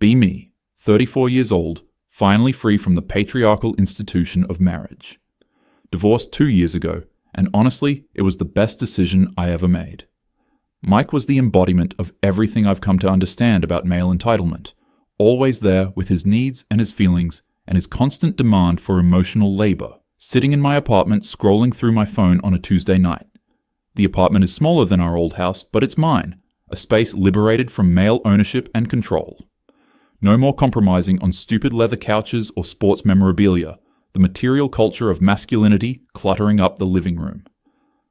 Be me, 34 years old, finally free from the patriarchal institution of marriage. Divorced 2 years ago, and honestly, it was the best decision I ever made. Mike was the embodiment of everything I've come to understand about male entitlement, always there with his needs and his feelings and his constant demand for emotional labor, sitting in my apartment scrolling through my phone on a Tuesday night. The apartment is smaller than our old house, but it's mine, a space liberated from male ownership and control. No more compromising on stupid leather couches or sports memorabilia, the material culture of masculinity cluttering up the living room.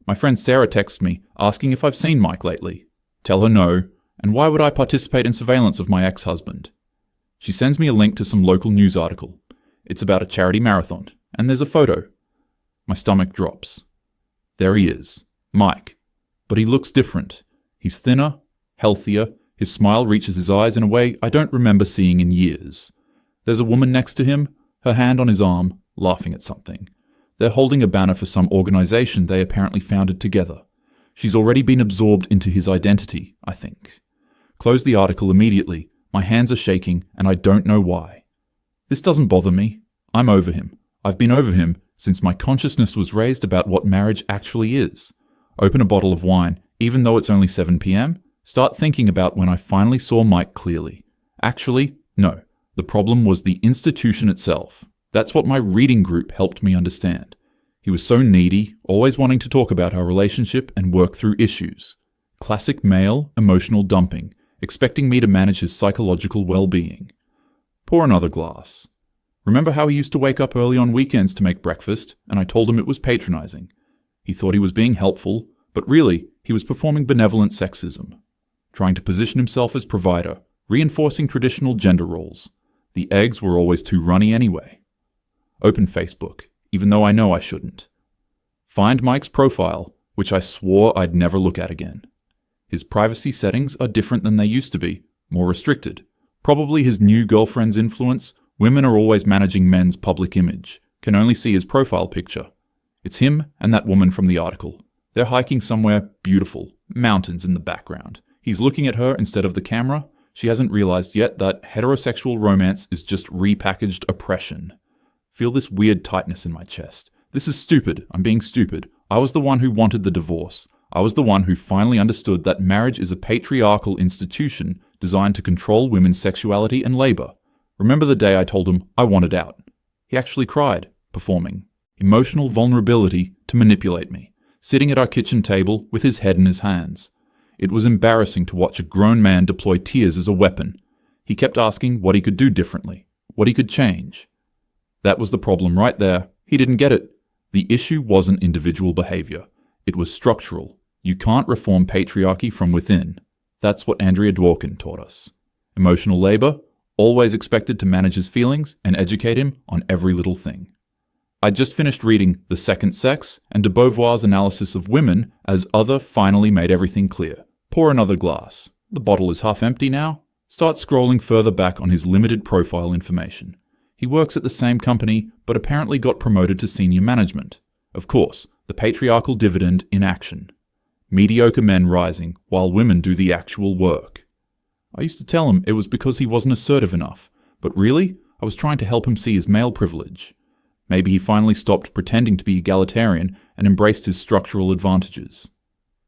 My friend Sarah texts me asking if I've seen Mike lately. Tell her no, and why would I participate in surveillance of my ex-husband? She sends me a link to some local news article. It's about a charity marathon, and there's a photo. My stomach drops. There he is, Mike. But he looks different. He's thinner, healthier, his smile reaches his eyes in a way I don't remember seeing in years. There's a woman next to him, her hand on his arm, laughing at something. They're holding a banner for some organization they apparently founded together. She's already been absorbed into his identity, I think. Close the article immediately. My hands are shaking, and I don't know why. This doesn't bother me. I'm over him. I've been over him since my consciousness was raised about what marriage actually is. Open a bottle of wine, even though it's only 7 p.m., start thinking about when I finally saw Mike clearly. Actually, no. The problem was the institution itself. That's what my reading group helped me understand. He was so needy, always wanting to talk about our relationship and work through issues. Classic male emotional dumping, expecting me to manage his psychological well-being. Pour another glass. Remember how he used to wake up early on weekends to make breakfast, and I told him it was patronizing. He thought he was being helpful, but really, he was performing benevolent sexism. Trying to position himself as provider, reinforcing traditional gender roles. The eggs were always too runny anyway. Open Facebook, even though I know I shouldn't. Find Mike's profile, which I swore I'd never look at again. His privacy settings are different than they used to be, more restricted. Probably his new girlfriend's influence. Women are always managing men's public image, can only see his profile picture. It's him and that woman from the article. They're hiking somewhere beautiful, mountains in the background. He's looking at her instead of the camera. She hasn't realized yet that heterosexual romance is just repackaged oppression. Feel this weird tightness in my chest. This is stupid. I'm being stupid. I was the one who wanted the divorce. I was the one who finally understood that marriage is a patriarchal institution designed to control women's sexuality and labor. Remember the day I told him I wanted out? He actually cried, performing emotional vulnerability to manipulate me, sitting at our kitchen table with his head in his hands. It was embarrassing to watch a grown man deploy tears as a weapon. He kept asking what he could do differently, what he could change. That was the problem right there. He didn't get it. The issue wasn't individual behavior. It was structural. You can't reform patriarchy from within. That's what Andrea Dworkin taught us. Emotional labor, always expected to manage his feelings and educate him on every little thing. I'd just finished reading The Second Sex, and de Beauvoir's analysis of women as other finally made everything clear. Pour another glass. The bottle is half empty now. Start scrolling further back on his limited profile information. He works at the same company, but apparently got promoted to senior management. Of course, the patriarchal dividend in action. Mediocre men rising, while women do the actual work. I used to tell him it was because he wasn't assertive enough, but really, I was trying to help him see his male privilege. Maybe he finally stopped pretending to be egalitarian and embraced his structural advantages.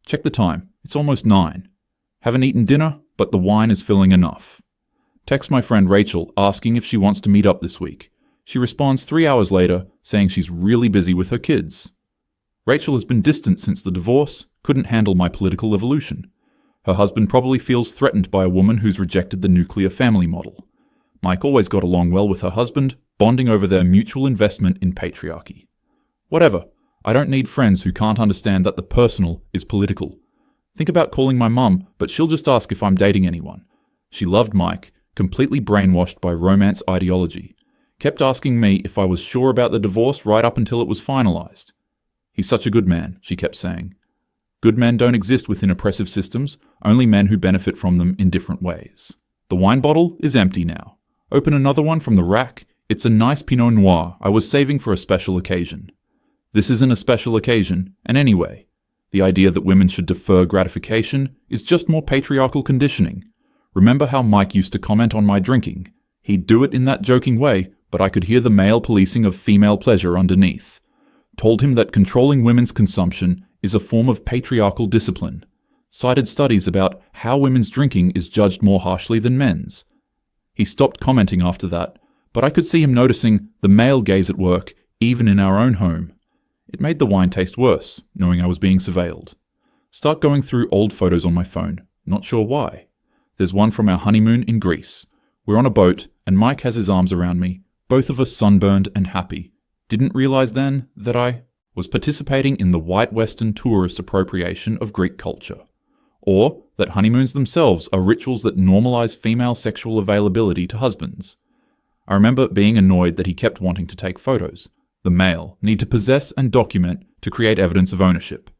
Check the time. It's almost 9. Haven't eaten dinner, but the wine is filling enough. Text my friend Rachel asking if she wants to meet up this week. She responds 3 hours later saying she's really busy with her kids. Rachel has been distant since the divorce, couldn't handle my political evolution. Her husband probably feels threatened by a woman who's rejected the nuclear family model. Mike always got along well with her husband, bonding over their mutual investment in patriarchy. Whatever, I don't need friends who can't understand that the personal is political. Think about calling my mum, but she'll just ask if I'm dating anyone. She loved Mike, completely brainwashed by romance ideology. Kept asking me if I was sure about the divorce right up until it was finalized. He's such a good man, she kept saying. Good men don't exist within oppressive systems, only men who benefit from them in different ways. The wine bottle is empty now. Open another one from the rack. It's a nice Pinot Noir I was saving for a special occasion. This isn't a special occasion, and anyway, the idea that women should defer gratification is just more patriarchal conditioning. Remember how Mike used to comment on my drinking? He'd do it in that joking way, but I could hear the male policing of female pleasure underneath. Told him that controlling women's consumption is a form of patriarchal discipline. Cited studies about how women's drinking is judged more harshly than men's. He stopped commenting after that, but I could see him noticing the male gaze at work, even in our own home. It made the wine taste worse, knowing I was being surveilled. Start going through old photos on my phone, not sure why. There's one from our honeymoon in Greece. We're on a boat, and Mike has his arms around me, both of us sunburned and happy. Didn't realize then that I was participating in the white Western tourist appropriation of Greek culture. Or that honeymoons themselves are rituals that normalize female sexual availability to husbands. I remember being annoyed that he kept wanting to take photos. The male need to possess and document to create evidence of ownership.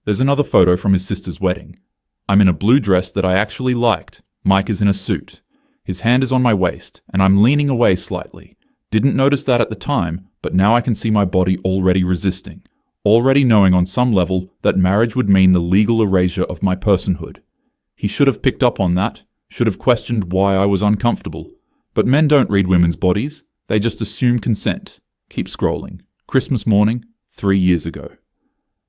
There's another photo from his sister's wedding. I'm in a blue dress that I actually liked. Mike is in a suit. His hand is on my waist, and I'm leaning away slightly. Didn't notice that at the time, but now I can see my body already resisting. Already knowing on some level that marriage would mean the legal erasure of my personhood. He should have picked up on that, should have questioned why I was uncomfortable. But men don't read women's bodies, they just assume consent. Keep scrolling. Christmas morning, 3 years ago.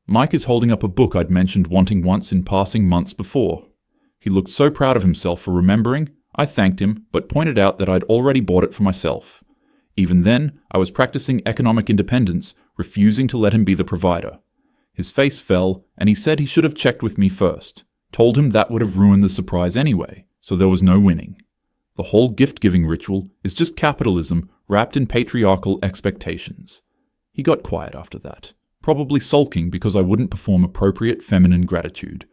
Mike is holding up a book I'd mentioned wanting once in passing months before. He looked so proud of himself for remembering. I thanked him, but pointed out that I'd already bought it for myself. Even then, I was practicing economic independence, refusing to let him be the provider. His face fell, and he said he should have checked with me first. Told him that would have ruined the surprise anyway, so there was no winning. The whole gift-giving ritual is just capitalism wrapped in patriarchal expectations. He got quiet after that, probably sulking because I wouldn't perform appropriate feminine gratitude.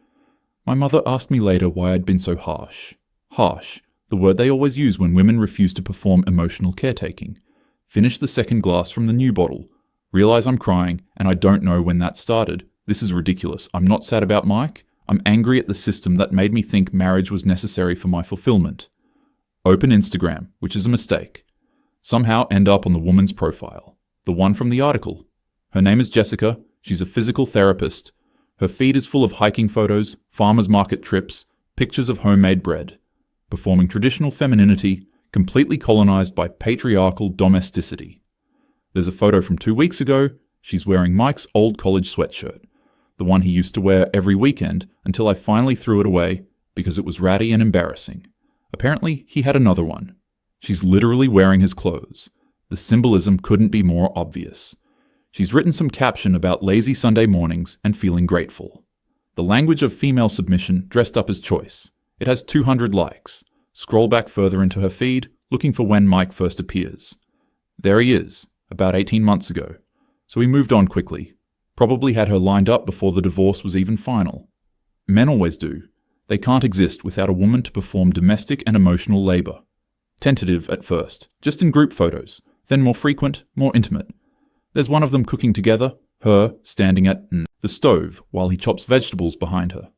My mother asked me later why I'd been so harsh. Harsh, the word they always use when women refuse to perform emotional caretaking. Finish the second glass from the new bottle. Realize I'm crying, and I don't know when that started. This is ridiculous. I'm not sad about Mike. I'm angry at the system that made me think marriage was necessary for my fulfillment. Open Instagram, which is a mistake. Somehow end up on the woman's profile. The one from the article. Her name is Jessica. She's a physical therapist. Her feed is full of hiking photos, farmers market trips, pictures of homemade bread. Performing traditional femininity, completely colonized by patriarchal domesticity. There's a photo from 2 weeks ago. She's wearing Mike's old college sweatshirt, the one he used to wear every weekend until I finally threw it away because it was ratty and embarrassing. Apparently, he had another one. She's literally wearing his clothes. The symbolism couldn't be more obvious. She's written some caption about lazy Sunday mornings and feeling grateful. The language of female submission dressed up as choice. It has 200 likes. Scroll back further into her feed, looking for when Mike first appears. There he is, about 18 months ago. So he moved on quickly. Probably had her lined up before the divorce was even final. Men always do. They can't exist without a woman to perform domestic and emotional labor. Tentative at first, just in group photos, then more frequent, more intimate. There's one of them cooking together, her standing at the stove while he chops vegetables behind her.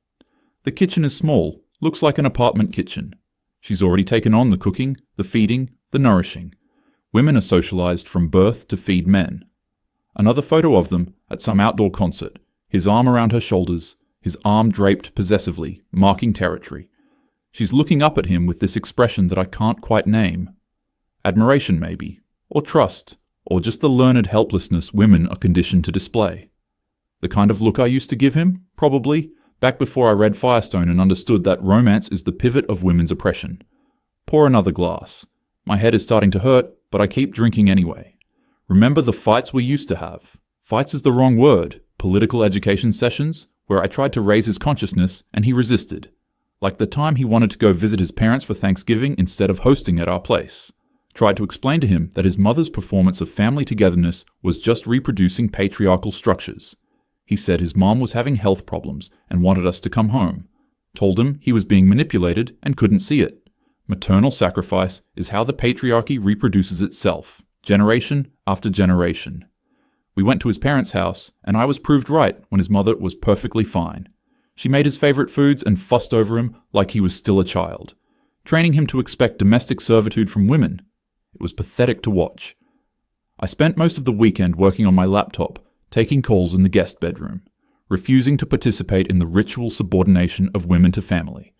The kitchen is small, looks like an apartment kitchen. She's already taken on the cooking, the feeding, the nourishing. Women are socialized from birth to feed men. Another photo of them at some outdoor concert, his arm around her shoulders, his arm draped possessively, marking territory. She's looking up at him with this expression that I can't quite name. Admiration, maybe, or trust, or just the learned helplessness women are conditioned to display. The kind of look I used to give him, probably, back before I read Firestone and understood that romance is the pivot of women's oppression. Pour another glass. My head is starting to hurt, but I keep drinking anyway. Remember the fights we used to have. Fights is the wrong word. Political education sessions, where I tried to raise his consciousness and he resisted. Like the time he wanted to go visit his parents for Thanksgiving instead of hosting at our place. Tried to explain to him that his mother's performance of family togetherness was just reproducing patriarchal structures. He said his mom was having health problems and wanted us to come home. Told him he was being manipulated and couldn't see it. Maternal sacrifice is how the patriarchy reproduces itself, generation after generation. We went to his parents' house, and I was proved right when his mother was perfectly fine. She made his favorite foods and fussed over him like he was still a child, training him to expect domestic servitude from women. It was pathetic to watch. I spent most of the weekend working on my laptop, taking calls in the guest bedroom, refusing to participate in the ritual subordination of women to family.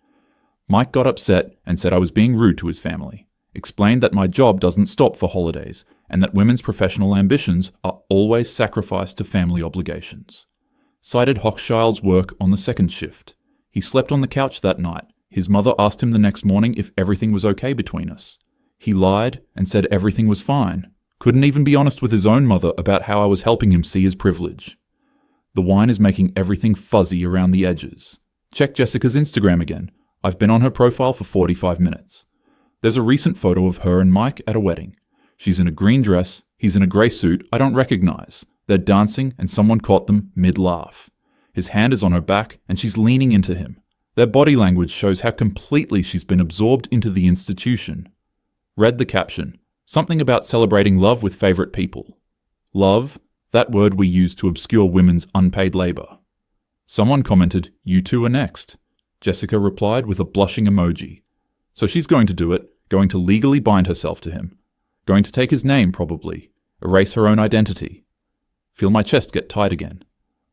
Mike got upset and said I was being rude to his family, explained that my job doesn't stop for holidays and that women's professional ambitions are always sacrificed to family obligations. Cited Hochschild's work on the second shift. He slept on the couch that night. His mother asked him the next morning if everything was okay between us. He lied and said everything was fine. Couldn't even be honest with his own mother about how I was helping him see his privilege. The wine is making everything fuzzy around the edges. Check Jessica's Instagram again. I've been on her profile for 45 minutes. There's a recent photo of her and Mike at a wedding. She's in a green dress, he's in a grey suit I don't recognize. They're dancing and someone caught them mid-laugh. His hand is on her back and she's leaning into him. Their body language shows how completely she's been absorbed into the institution. Read the caption. Something about celebrating love with favourite people. Love, that word we use to obscure women's unpaid labour. Someone commented, "You two are next." Jessica replied with a blushing emoji. So she's going to do it, going to legally bind herself to him. Going to take his name, probably. Erase her own identity. Feel my chest get tight again.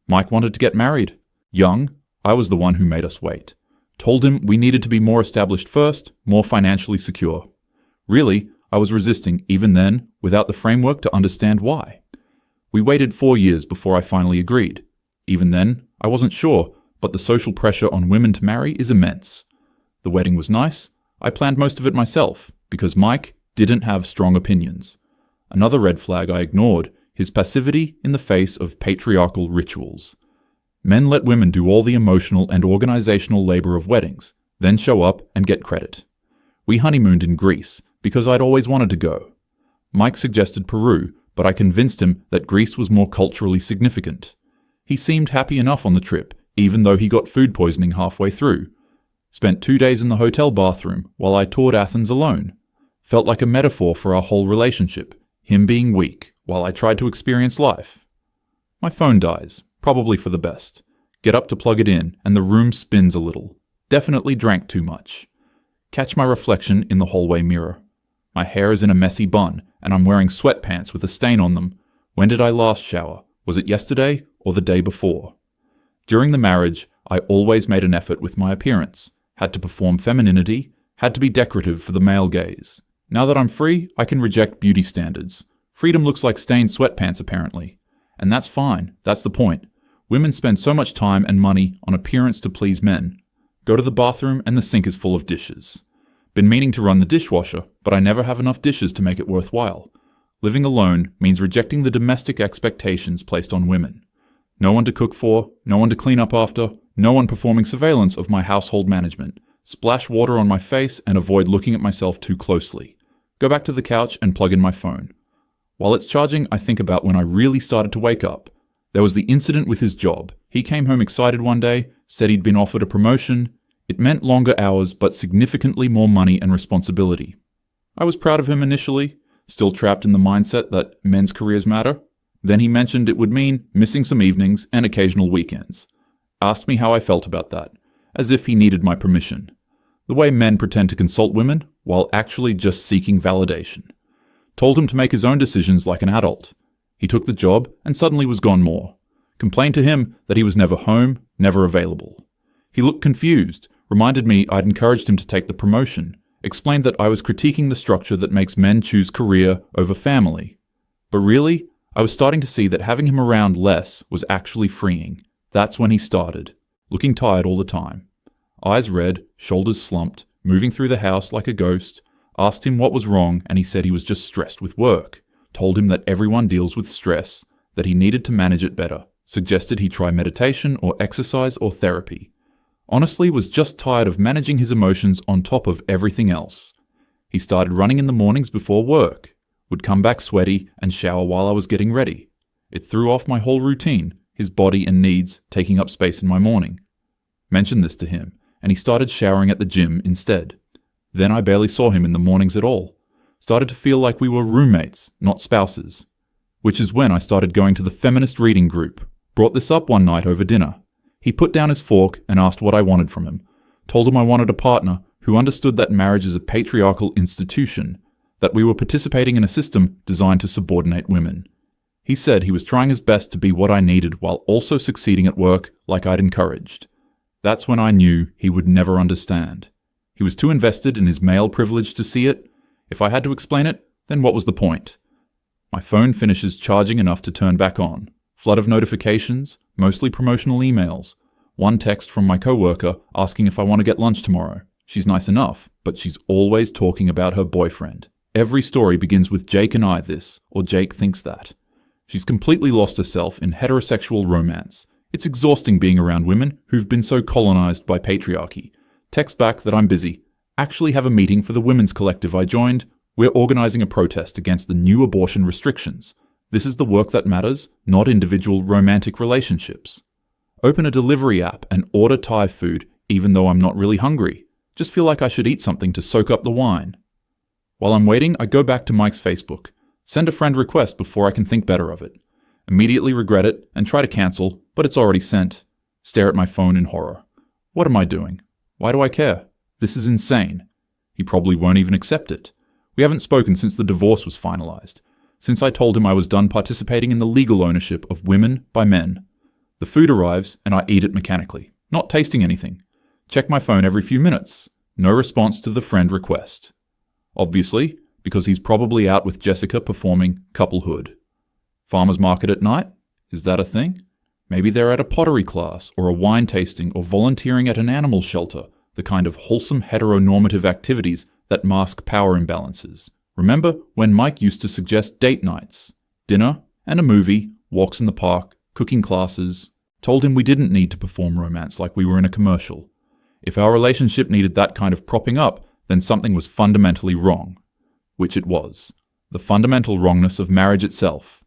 Mike wanted to get married. Young, I was the one who made us wait. Told him we needed to be more established first, more financially secure. Really, I was resisting even then, without the framework to understand why. We waited 4 years before I finally agreed. Even then, I wasn't sure, but the social pressure on women to marry is immense. The wedding was nice. I planned most of it myself, because Mike didn't have strong opinions. Another red flag I ignored, his passivity in the face of patriarchal rituals. Men let women do all the emotional and organizational labor of weddings, then show up and get credit. We honeymooned in Greece, because I'd always wanted to go. Mike suggested Peru, but I convinced him that Greece was more culturally significant. He seemed happy enough on the trip, even though he got food poisoning halfway through. Spent 2 days in the hotel bathroom while I toured Athens alone. Felt like a metaphor for our whole relationship, him being weak, while I tried to experience life. My phone dies, probably for the best. Get up to plug it in, and the room spins a little. Definitely drank too much. Catch my reflection in the hallway mirror. My hair is in a messy bun, and I'm wearing sweatpants with a stain on them. When did I last shower? Was it yesterday or the day before? During the marriage, I always made an effort with my appearance. Had to perform femininity, had to be decorative for the male gaze. Now that I'm free, I can reject beauty standards. Freedom looks like stained sweatpants, apparently. And that's fine, that's the point. Women spend so much time and money on appearance to please men. Go to the bathroom and the sink is full of dishes. Been meaning to run the dishwasher, but I never have enough dishes to make it worthwhile. Living alone means rejecting the domestic expectations placed on women. No one to cook for, no one to clean up after, no one performing surveillance of my household management. Splash water on my face and avoid looking at myself too closely. Go back to the couch and plug in my phone. While it's charging, I think about when I really started to wake up. There was the incident with his job. He came home excited one day, said he'd been offered a promotion. It meant longer hours, but significantly more money and responsibility. I was proud of him initially, still trapped in the mindset that men's careers matter. Then he mentioned it would mean missing some evenings and occasional weekends. Asked me how I felt about that, as if he needed my permission. The way men pretend to consult women, while actually just seeking validation. Told him to make his own decisions like an adult. He took the job and suddenly was gone more. Complained to him that he was never home, never available. He looked confused, reminded me I'd encouraged him to take the promotion, explained that I was critiquing the structure that makes men choose career over family. But really, I was starting to see that having him around less was actually freeing. That's when he started, looking tired all the time. Eyes red, shoulders slumped, moving through the house like a ghost. Asked him what was wrong and he said he was just stressed with work. Told him that everyone deals with stress, that he needed to manage it better. Suggested he try meditation or exercise or therapy. Honestly, was just tired of managing his emotions on top of everything else. He started running in the mornings before work. Would come back sweaty and shower while I was getting ready. It threw off my whole routine, his body and needs taking up space in my morning. Mentioned this to him, and he started showering at the gym instead. Then I barely saw him in the mornings at all. Started to feel like we were roommates, not spouses. Which is when I started going to the Feminist reading group. Brought this up one night over dinner. He put down his fork and asked what I wanted from him. Told him I wanted a partner who understood that marriage is a patriarchal institution, that we were participating in a system designed to subordinate women. He said he was trying his best to be what I needed while also succeeding at work like I'd encouraged. That's when I knew he would never understand. He was too invested in his male privilege to see it. If I had to explain it, then what was the point? My phone finishes charging enough to turn back on. Flood of notifications, mostly promotional emails. One text from my coworker asking if I want to get lunch tomorrow. She's nice enough, but she's always talking about her boyfriend. Every story begins with Jake and I this, or Jake thinks that. She's completely lost herself in heterosexual romance. It's exhausting being around women who've been so colonized by patriarchy. Text back that I'm busy. Actually have a meeting for the women's collective I joined. We're organizing a protest against the new abortion restrictions. This is the work that matters, not individual romantic relationships. Open a delivery app and order Thai food, even though I'm not really hungry. Just feel like I should eat something to soak up the wine. While I'm waiting, I go back to Mike's Facebook. Send a friend request before I can think better of it. Immediately regret it and try to cancel, but it's already sent. Stare at my phone in horror. What am I doing? Why do I care? This is insane. He probably won't even accept it. We haven't spoken since the divorce was finalized, since I told him I was done participating in the legal ownership of women by men. The food arrives and I eat it mechanically, not tasting anything. Check my phone every few minutes. No response to the friend request. Obviously, because he's probably out with Jessica performing couplehood. Farmers market at night? Is that a thing? Maybe they're at a pottery class or a wine tasting or volunteering at an animal shelter, the kind of wholesome heteronormative activities that mask power imbalances. Remember when Mike used to suggest date nights? Dinner and a movie, walks in the park, cooking classes. Told him we didn't need to perform romance like we were in a commercial. If our relationship needed that kind of propping up, then something was fundamentally wrong. Which it was. The fundamental wrongness of marriage itself.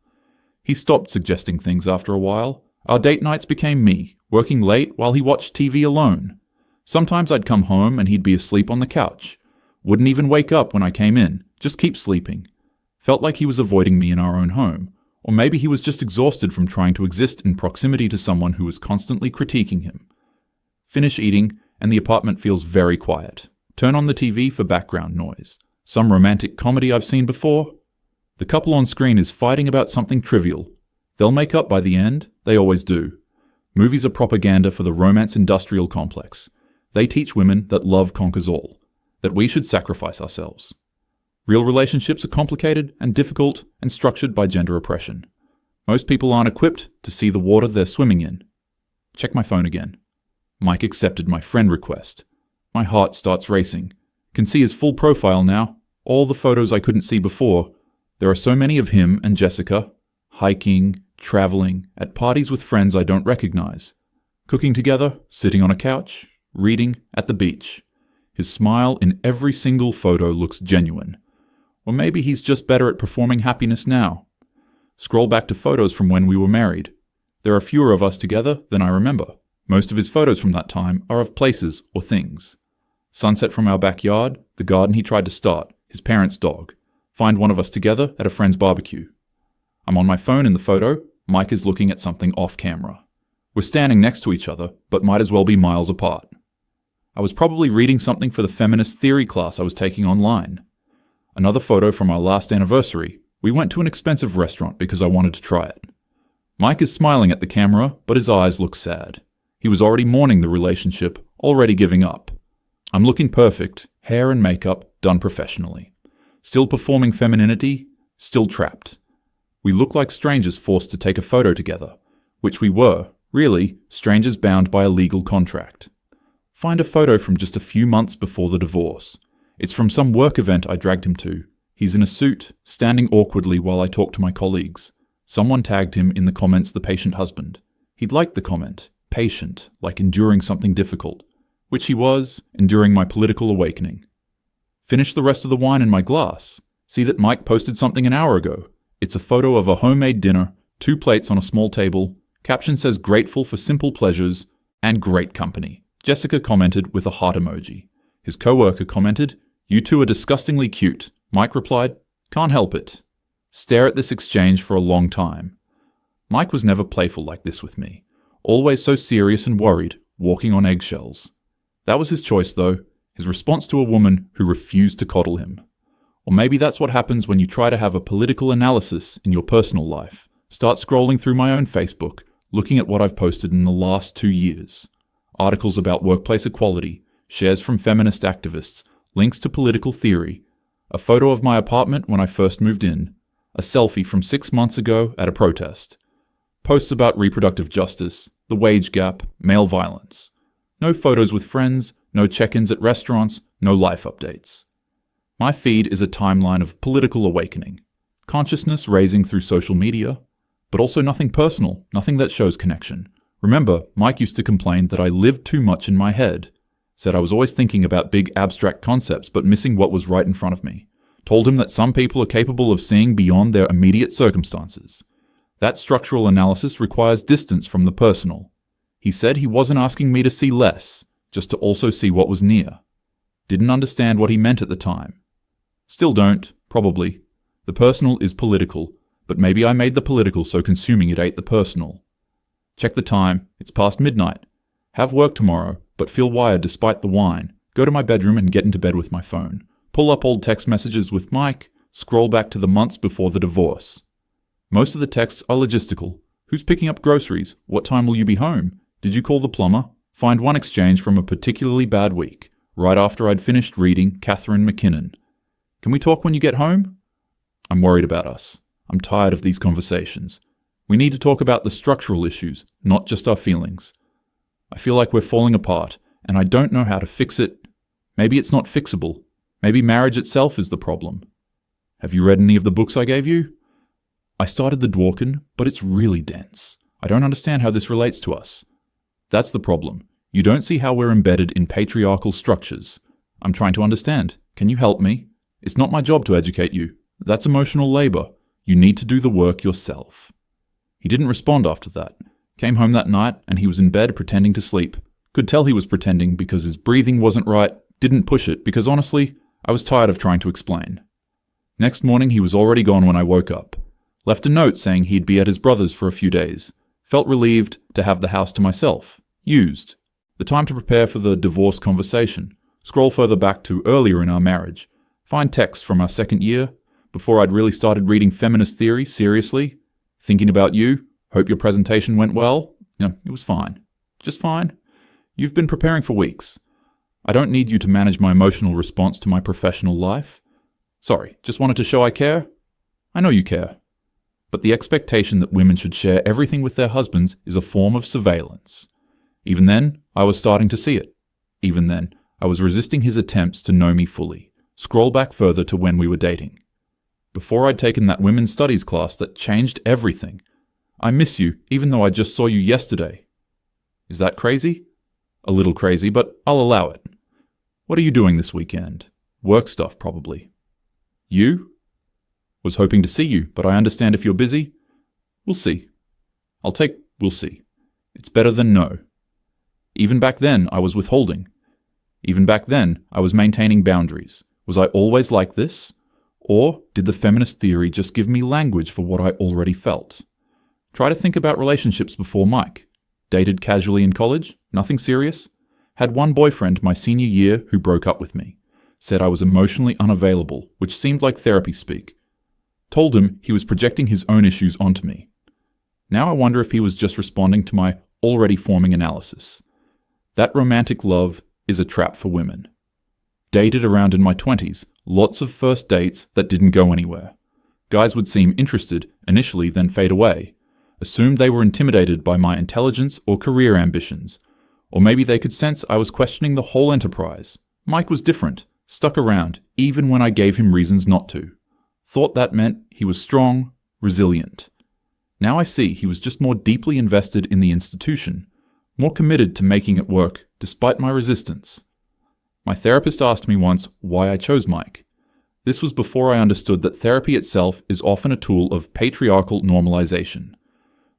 He stopped suggesting things after a while. Our date nights became me, working late while he watched TV alone. Sometimes I'd come home and he'd be asleep on the couch. Wouldn't even wake up when I came in, just keep sleeping. Felt like he was avoiding me in our own home. Or maybe he was just exhausted from trying to exist in proximity to someone who was constantly critiquing him. Finish eating, and the apartment feels very quiet. Turn on the TV for background noise. Some romantic comedy I've seen before. The couple on screen is fighting about something trivial. They'll make up by the end, they always do. Movies are propaganda for the romance industrial complex. They teach women that love conquers all, that we should sacrifice ourselves. Real relationships are complicated and difficult and structured by gender oppression. Most people aren't equipped to see the water they're swimming in. Check my phone again. Mike accepted my friend request. My heart starts racing. Can see his full profile now, all the photos I couldn't see before. There are so many of him and Jessica, hiking, traveling, at parties with friends I don't recognize, cooking together, sitting on a couch, reading, at the beach. His smile in every single photo looks genuine. Or maybe he's just better at performing happiness now. Scroll back to photos from when we were married. There are fewer of us together than I remember. Most of his photos from that time are of places or things. Sunset from our backyard, the garden he tried to start, his parents' dog. Find one of us together at a friend's barbecue. I'm on my phone in the photo. Mike is looking at something off camera. We're standing next to each other, but might as well be miles apart. I was probably reading something for the feminist theory class I was taking online. Another photo from our last anniversary. We went to an expensive restaurant because I wanted to try it. Mike is smiling at the camera, but his eyes look sad. He was already mourning the relationship, already giving up. I'm looking perfect, hair and makeup done professionally. Still performing femininity, still trapped. We look like strangers forced to take a photo together, which we were, really, strangers bound by a legal contract. Find a photo from just a few months before the divorce. It's from some work event I dragged him to. He's in a suit, standing awkwardly while I talk to my colleagues. Someone tagged him in the comments the patient husband. He'd liked the comment, patient, like enduring something difficult, which he was, enduring my political awakening. Finish the rest of the wine in my glass. See that Mike posted something an hour ago. It's a photo of a homemade dinner, 2 plates on a small table. Caption says grateful for simple pleasures and great company. Jessica commented with a heart emoji. His coworker commented, "You two are disgustingly cute." Mike replied, "Can't help it." Stare at this exchange for a long time. Mike was never playful like this with me. Always so serious and worried, walking on eggshells. That was his choice though, his response to a woman who refused to coddle him. Or maybe that's what happens when you try to have a political analysis in your personal life. Start scrolling through my own Facebook, looking at what I've posted in the last 2 years. Articles about workplace equality, shares from feminist activists, links to political theory, a photo of my apartment when I first moved in, a selfie from 6 months ago at a protest, posts about reproductive justice, the wage gap, male violence. No photos with friends, no check-ins at restaurants, no life updates. My feed is a timeline of political awakening, consciousness raising through social media, but also nothing personal, nothing that shows connection. Remember, Mike used to complain that I lived too much in my head, said I was always thinking about big abstract concepts but missing what was right in front of me. Told him that some people are capable of seeing beyond their immediate circumstances. That structural analysis requires distance from the personal. He said he wasn't asking me to see less, just to also see what was near. Didn't understand what he meant at the time. Still don't, probably. The personal is political, but maybe I made the political so consuming it ate the personal. Check the time, it's past midnight. Have work tomorrow, but feel wired despite the wine. Go to my bedroom and get into bed with my phone. Pull up old text messages with Mike, scroll back to the months before the divorce. Most of the texts are logistical. Who's picking up groceries? What time will you be home? Did you call the plumber? Find one exchange from a particularly bad week, right after I'd finished reading Catherine McKinnon. Can we talk when you get home? I'm worried about us. I'm tired of these conversations. We need to talk about the structural issues, not just our feelings. I feel like we're falling apart, and I don't know how to fix it. Maybe it's not fixable. Maybe marriage itself is the problem. Have you read any of the books I gave you? I started the Dworkin, but it's really dense. I don't understand how this relates to us. That's the problem. You don't see how we're embedded in patriarchal structures. I'm trying to understand. Can you help me? It's not my job to educate you. That's emotional labor. You need to do the work yourself. He didn't respond after that. Came home that night and he was in bed pretending to sleep. Could tell he was pretending because his breathing wasn't right. Didn't push it because honestly, I was tired of trying to explain. Next morning he was already gone when I woke up. Left a note saying he'd be at his brother's for a few days. Felt relieved to have the house to myself. Used. The time to prepare for the divorce conversation. Scroll further back to earlier in our marriage. Find texts from our second year, before I'd really started reading feminist theory seriously. Thinking about you. Hope your presentation went well. No, it was fine. Just fine. You've been preparing for weeks. I don't need you to manage my emotional response to my professional life. Sorry, just wanted to show I care. I know you care. But the expectation that women should share everything with their husbands is a form of surveillance. Even then, I was starting to see it. Even then, I was resisting his attempts to know me fully. Scroll back further to when we were dating. Before I'd taken that women's studies class that changed everything. I miss you, even though I just saw you yesterday. Is that crazy? A little crazy, but I'll allow it. What are you doing this weekend? Work stuff, probably. You? Was hoping to see you, but I understand if you're busy. We'll see. We'll see. It's better than no. Even back then, I was withholding. Even back then, I was maintaining boundaries. Was I always like this? Or did the feminist theory just give me language for what I already felt? Try to think about relationships before Mike. Dated casually in college, nothing serious. Had one boyfriend my senior year who broke up with me. Said I was emotionally unavailable, which seemed like therapy speak. Told him he was projecting his own issues onto me. Now I wonder if he was just responding to my already forming analysis. That romantic love is a trap for women. Dated around in my 20s, lots of first dates that didn't go anywhere. Guys would seem interested initially, then fade away. Assumed they were intimidated by my intelligence or career ambitions. Or maybe they could sense I was questioning the whole enterprise. Mike was different, stuck around, even when I gave him reasons not to. Thought that meant he was strong, resilient. Now I see he was just more deeply invested in the institution, more committed to making it work despite my resistance. My therapist asked me once why I chose Mike. This was before I understood that therapy itself is often a tool of patriarchal normalization.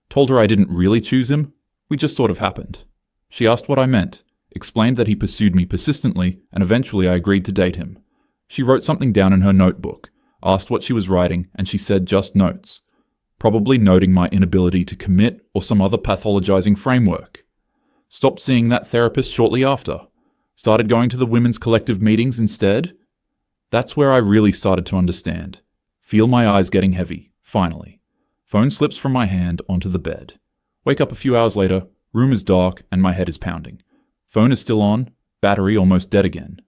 Told her I didn't really choose him, we just sort of happened. She asked what I meant, explained that he pursued me persistently, and eventually I agreed to date him. She wrote something down in her notebook, asked what she was writing, and she said just notes, probably noting my inability to commit or some other pathologizing framework. Stopped seeing that therapist shortly after. Started going to the women's collective meetings instead. That's where I really started to understand. Feel my eyes getting heavy, finally. Phone slips from my hand onto the bed. Wake up a few hours later, room is dark and my head is pounding. Phone is still on, Battery almost dead again.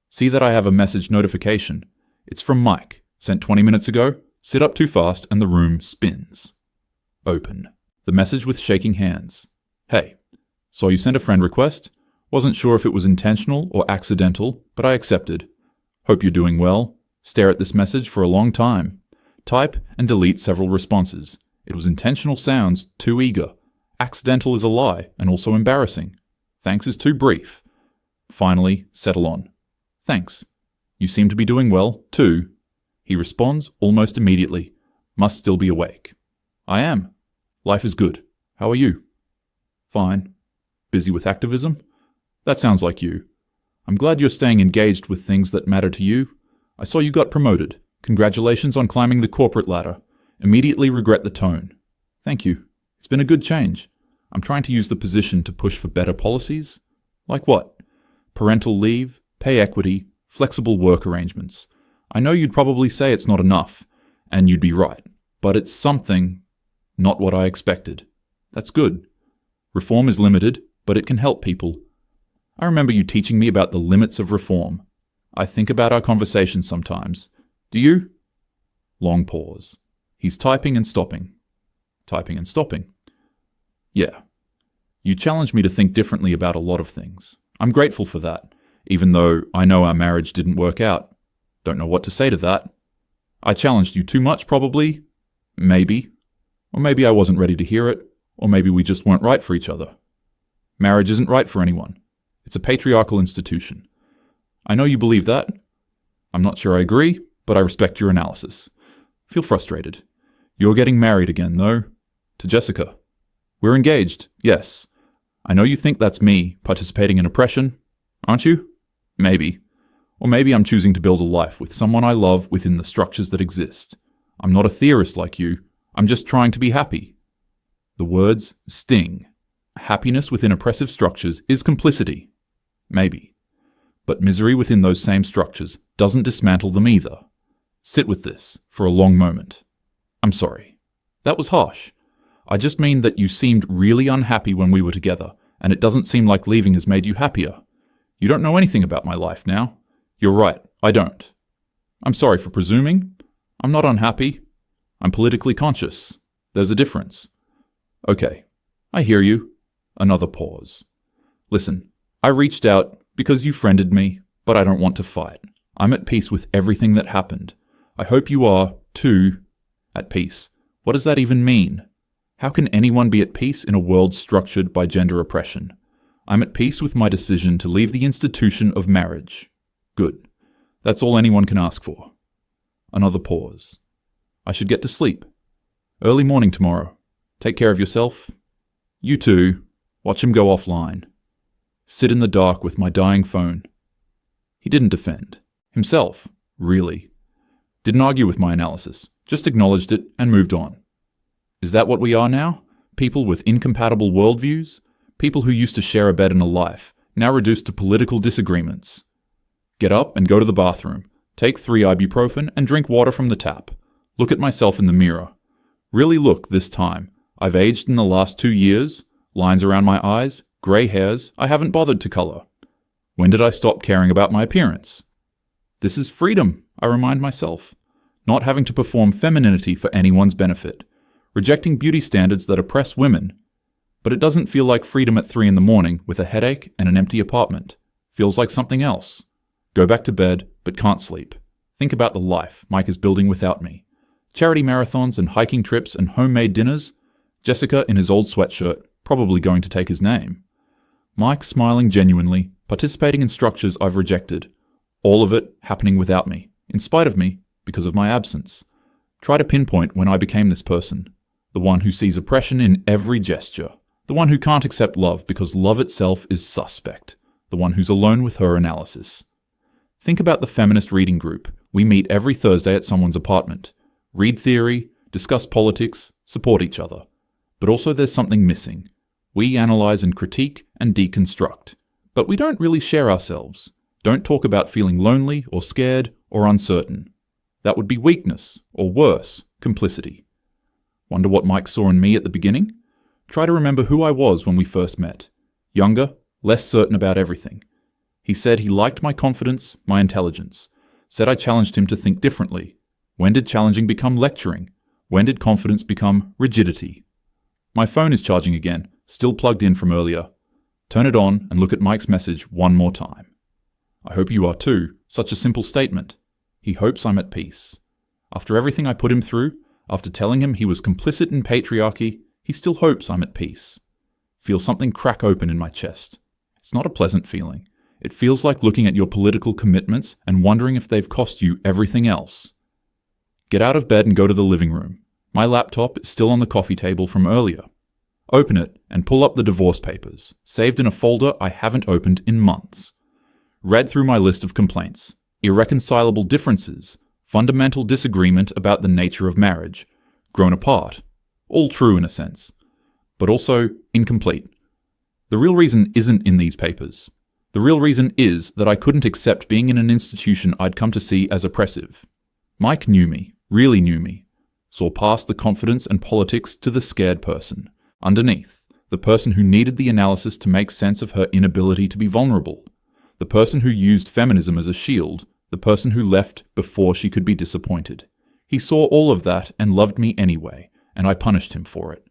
See that I have a message notification. It's from Mike, sent 20 minutes ago. Sit up too fast and the room spins. Open. The message with shaking hands. Hey, saw you sent a friend request. Wasn't sure if it was intentional or accidental, but I accepted. Hope you're doing well. Stare at this message for a long time. Type and delete several responses. It was intentional sounds, too eager. Accidental is a lie and also embarrassing. Thanks is too brief. Finally, settle on. Thanks. You seem to be doing well, too. He responds almost immediately. Must still be awake. I am. Life is good. How are you? Fine. Busy with activism? That sounds like you. I'm glad you're staying engaged with things that matter to you. I saw you got promoted. Congratulations on climbing the corporate ladder. Immediately regret the tone. Thank you. It's been a good change. I'm trying to use the position to push for better policies. Like what? Parental leave, pay equity, flexible work arrangements. I know you'd probably say it's not enough, and you'd be right, but it's something, not what I expected. That's good. Reform is limited, but it can help people. I remember you teaching me about the limits of reform. I think about our conversations sometimes. Do you? Long pause. He's typing and stopping. Typing and stopping. Yeah. You challenged me to think differently about a lot of things. I'm grateful for that, even though I know our marriage didn't work out. Don't know what to say to that. I challenged you too much, probably. Maybe. Or maybe I wasn't ready to hear it. Or maybe we just weren't right for each other. Marriage isn't right for anyone. It's a patriarchal institution. I know you believe that. I'm not sure I agree, but I respect your analysis. Feel frustrated. You're getting married again, though. To Jessica. We're engaged, yes. I know you think that's me participating in oppression, aren't you? Maybe. Or maybe I'm choosing to build a life with someone I love within the structures that exist. I'm not a theorist like you. I'm just trying to be happy. The words sting. Happiness within oppressive structures is complicity. Maybe. But misery within those same structures doesn't dismantle them either. Sit with this for a long moment. I'm sorry. That was harsh. I just mean that you seemed really unhappy when we were together, and it doesn't seem like leaving has made you happier. You don't know anything about my life now. You're right, I don't. I'm sorry for presuming. I'm not unhappy. I'm politically conscious. There's a difference. Okay, I hear you. Another pause. Listen, I reached out because you friended me, but I don't want to fight. I'm at peace with everything that happened. I hope you are, too, at peace. What does that even mean? How can anyone be at peace in a world structured by gender oppression? I'm at peace with my decision to leave the institution of marriage. Good. That's all anyone can ask for. Another pause. I should get to sleep. Early morning tomorrow. Take care of yourself. You too. Watch him go offline. Sit in the dark with my dying phone. He didn't defend. Himself, really. Didn't argue with my analysis. Just acknowledged it and moved on. Is that what we are now? People with incompatible worldviews? People who used to share a bed and a life, now reduced to political disagreements. Get up and go to the bathroom. Take 3 ibuprofen and drink water from the tap. Look at myself in the mirror. Really look this time. I've aged in the last 2 years. Lines around my eyes, grey hairs I haven't bothered to colour. When did I stop caring about my appearance? This is freedom, I remind myself. Not having to perform femininity for anyone's benefit. Rejecting beauty standards that oppress women. But it doesn't feel like freedom at 3 a.m. with a headache and an empty apartment. Feels like something else. Go back to bed, but can't sleep. Think about the life Mike is building without me. Charity marathons and hiking trips and homemade dinners. Jessica in his old sweatshirt, probably going to take his name. Mike smiling genuinely, participating in structures I've rejected. All of it happening without me, in spite of me, because of my absence. Try to pinpoint when I became this person. The one who sees oppression in every gesture. The one who can't accept love because love itself is suspect. The one who's alone with her analysis. Think about the feminist reading group. We meet every Thursday at someone's apartment. Read theory, discuss politics, support each other. But also there's something missing. We analyze and critique and deconstruct. But we don't really share ourselves. Don't talk about feeling lonely or scared or uncertain. That would be weakness, or worse, complicity. Wonder what Mike saw in me at the beginning? Try to remember who I was when we first met. Younger, less certain about everything. He said he liked my confidence, my intelligence. Said I challenged him to think differently. When did challenging become lecturing? When did confidence become rigidity? My phone is charging again, still plugged in from earlier. Turn it on and look at Mike's message one more time. I hope you are too. Such a simple statement. He hopes I'm at peace. After everything I put him through, after telling him he was complicit in patriarchy, he still hopes I'm at peace. Feel something crack open in my chest. It's not a pleasant feeling. It feels like looking at your political commitments and wondering if they've cost you everything else. Get out of bed and go to the living room. My laptop is still on the coffee table from earlier. Open it and pull up the divorce papers, saved in a folder I haven't opened in months. Read through my list of complaints. Irreconcilable differences, fundamental disagreement about the nature of marriage, grown apart. All true in a sense, but also incomplete. The real reason isn't in these papers. The real reason is that I couldn't accept being in an institution I'd come to see as oppressive. Mike knew me, really knew me. Saw past the confidence and politics to the scared person. Underneath, the person who needed the analysis to make sense of her inability to be vulnerable. The person who used feminism as a shield. The person who left before she could be disappointed. He saw all of that and loved me anyway, and I punished him for it.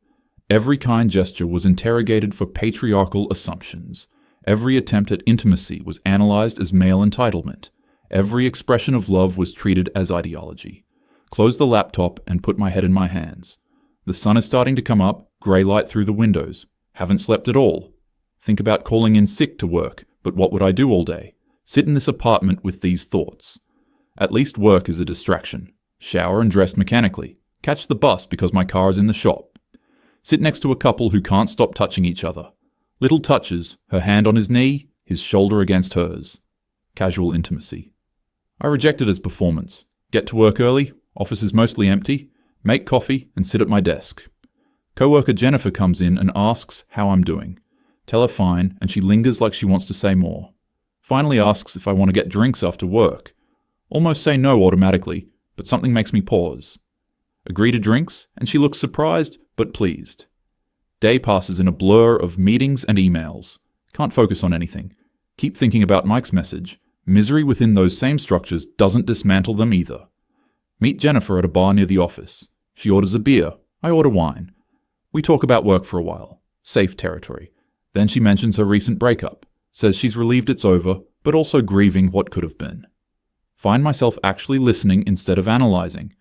Every kind gesture was interrogated for patriarchal assumptions. Every attempt at intimacy was analyzed as male entitlement. Every expression of love was treated as ideology. Closed the laptop and put my head in my hands. The sun is starting to come up, grey light through the windows. Haven't slept at all. Think about calling in sick to work, but what would I do all day? Sit in this apartment with these thoughts. At least work is a distraction. Shower and dress mechanically. Catch the bus because my car is in the shop. Sit next to a couple who can't stop touching each other. Little touches, her hand on his knee, his shoulder against hers. Casual intimacy. I reject it as performance. Get to work early, office is mostly empty, make coffee and sit at my desk. Co-worker Jennifer comes in and asks how I'm doing. Tell her fine, and she lingers like she wants to say more. Finally asks if I want to get drinks after work. Almost say no automatically, but something makes me pause. Agree to drinks, and she looks surprised but pleased. Day passes in a blur of meetings and emails. Can't focus on anything. Keep thinking about Mike's message. Misery within those same structures doesn't dismantle them either. Meet Jennifer at a bar near the office. She orders a beer. I order wine. We talk about work for a while. Safe territory. Then she mentions her recent breakup. Says she's relieved it's over, but also grieving what could have been. Find myself actually listening instead of analyzing.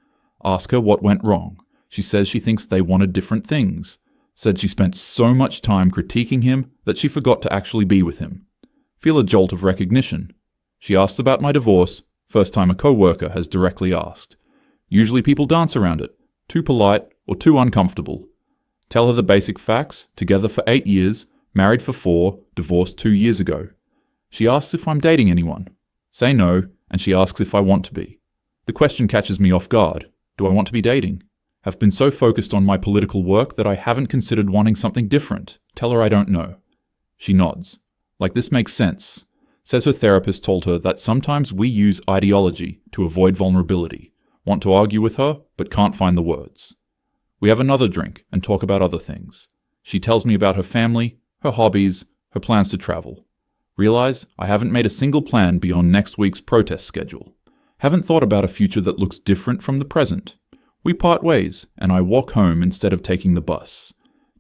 Ask her what went wrong. She says she thinks they wanted different things. Said she spent so much time critiquing him that she forgot to actually be with him. Feel a jolt of recognition. She asks about my divorce, first time a co-worker has directly asked. Usually people dance around it, too polite or too uncomfortable. Tell her the basic facts, together for 8 years, married for 4, divorced 2 years ago. She asks if I'm dating anyone. Say no, and she asks if I want to be. The question catches me off guard. Do I want to be dating? Have been so focused on my political work that I haven't considered wanting something different. Tell her I don't know. She nods. Like this makes sense. Says her therapist told her that sometimes we use ideology to avoid vulnerability. Want to argue with her, but can't find the words. We have another drink and talk about other things. She tells me about her family, her hobbies, her plans to travel. Realize I haven't made a single plan beyond next week's protest schedule. Haven't thought about a future that looks different from the present. We part ways, and I walk home instead of taking the bus.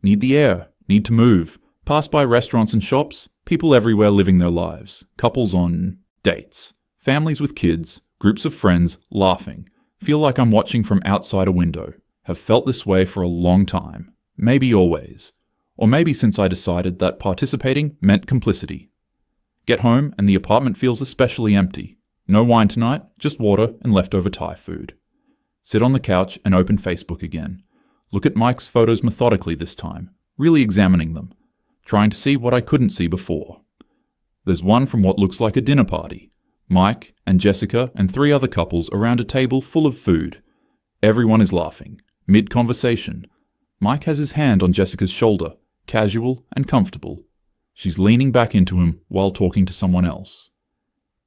Need the air, need to move. Pass by restaurants and shops, people everywhere living their lives. Couples on dates. Families with kids, groups of friends, laughing. Feel like I'm watching from outside a window. Have felt this way for a long time. Maybe always. Or maybe since I decided that participating meant complicity. Get home and the apartment feels especially empty. No wine tonight, just water and leftover Thai food. Sit on the couch and open Facebook again. Look at Mike's photos methodically this time, really examining them, trying to see what I couldn't see before. There's one from what looks like a dinner party. Mike and Jessica and 3 other couples around a table full of food. Everyone is laughing, mid-conversation. Mike has his hand on Jessica's shoulder, casual and comfortable. She's leaning back into him while talking to someone else.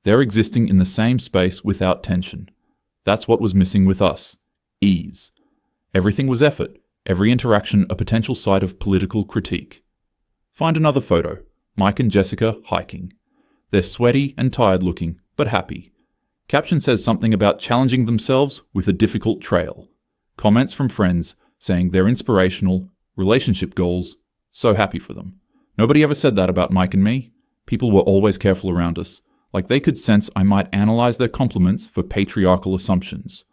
They're existing in the same space without tension. That's what was missing with us. Ease. Everything was effort, every interaction a potential site of political critique. Find another photo. Mike and Jessica hiking. They're sweaty and tired looking, but happy. Caption says something about challenging themselves with a difficult trail. Comments from friends saying they're inspirational, relationship goals, so happy for them. Nobody ever said that about Mike and me. People were always careful around us, like they could sense I might analyze their compliments for patriarchal assumptions.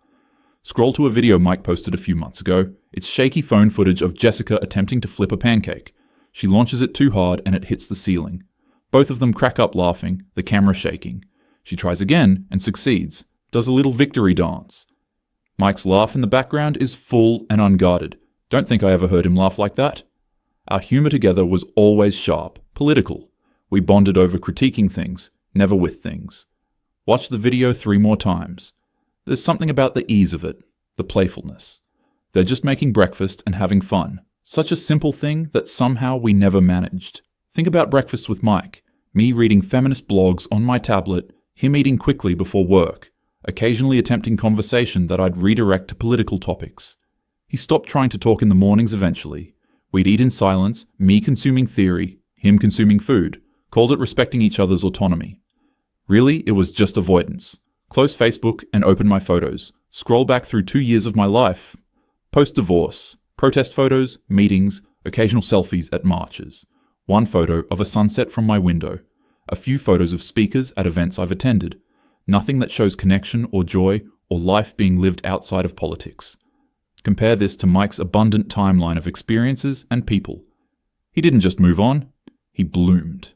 Scroll to a video Mike posted a few months ago. It's shaky phone footage of Jessica attempting to flip a pancake. She launches it too hard and it hits the ceiling. Both of them crack up laughing, the camera shaking. She tries again and succeeds, does a little victory dance. Mike's laugh in the background is full and unguarded. Don't think I ever heard him laugh like that. Our humor together was always sharp, political. We bonded over critiquing things, never with things. Watch the video 3 more times. There's something about the ease of it, the playfulness. They're just making breakfast and having fun. Such a simple thing that somehow we never managed. Think about breakfast with Mike. Me reading feminist blogs on my tablet, him eating quickly before work, occasionally attempting conversation that I'd redirect to political topics. He stopped trying to talk in the mornings eventually. We'd eat in silence, me consuming theory, him consuming food, called it respecting each other's autonomy. Really, it was just avoidance. Close Facebook and open my photos. Scroll back through 2 years of my life. Post-divorce, protest photos, meetings, occasional selfies at marches. 1 photo of a sunset from my window. A few photos of speakers at events I've attended. Nothing that shows connection or joy or life being lived outside of politics. Compare this to Mike's abundant timeline of experiences and people. He didn't just move on, he bloomed.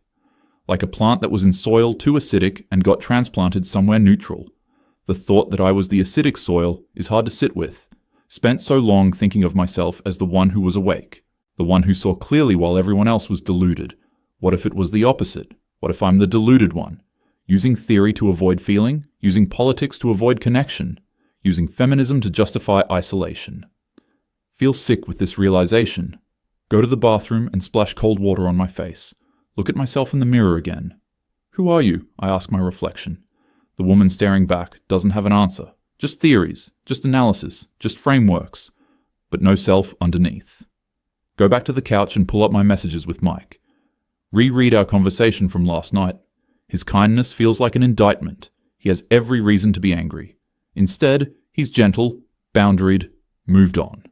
Like a plant that was in soil too acidic and got transplanted somewhere neutral. The thought that I was the acidic soil is hard to sit with. Spent so long thinking of myself as the one who was awake, the one who saw clearly while everyone else was deluded. What if it was the opposite? What if I'm the deluded one? Using theory to avoid feeling, using politics to avoid connection, using feminism to justify isolation. Feel sick with this realization. Go to the bathroom and splash cold water on my face. Look at myself in the mirror again. Who are you? I ask my reflection. The woman staring back doesn't have an answer. Just theories, just analysis, just frameworks, but no self underneath. Go back to the couch and pull up my messages with Mike. Reread our conversation from last night. His kindness feels like an indictment. He has every reason to be angry. Instead, he's gentle, boundaried, moved on.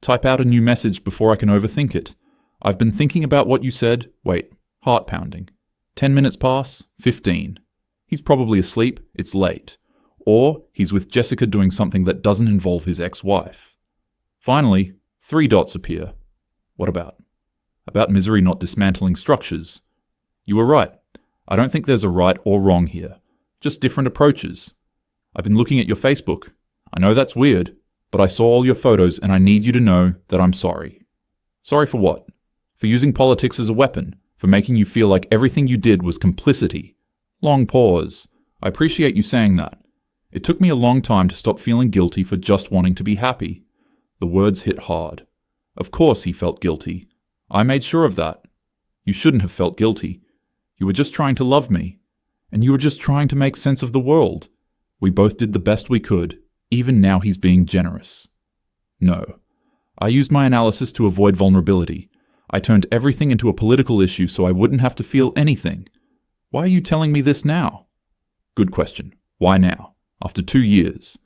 Type out a new message before I can overthink it. I've been thinking about what you said. Wait, heart pounding. 10 minutes pass, 15. He's probably asleep, it's late. Or he's with Jessica doing something that doesn't involve his ex-wife. Finally, 3 dots appear. What about? About misery not dismantling structures. You were right. I don't think there's a right or wrong here. Just different approaches. I've been looking at your Facebook. I know that's weird, but I saw all your photos and I need you to know that I'm sorry. Sorry for what? For using politics as a weapon, for making you feel like everything you did was complicity. Long pause. I appreciate you saying that. It took me a long time to stop feeling guilty for just wanting to be happy. The words hit hard. Of course he felt guilty. I made sure of that. You shouldn't have felt guilty. You were just trying to love me. And you were just trying to make sense of the world. We both did the best we could. Even now he's being generous. No. I used my analysis to avoid vulnerability. I turned everything into a political issue so I wouldn't have to feel anything. Why are you telling me this now? Good question. Why now? After 2 years.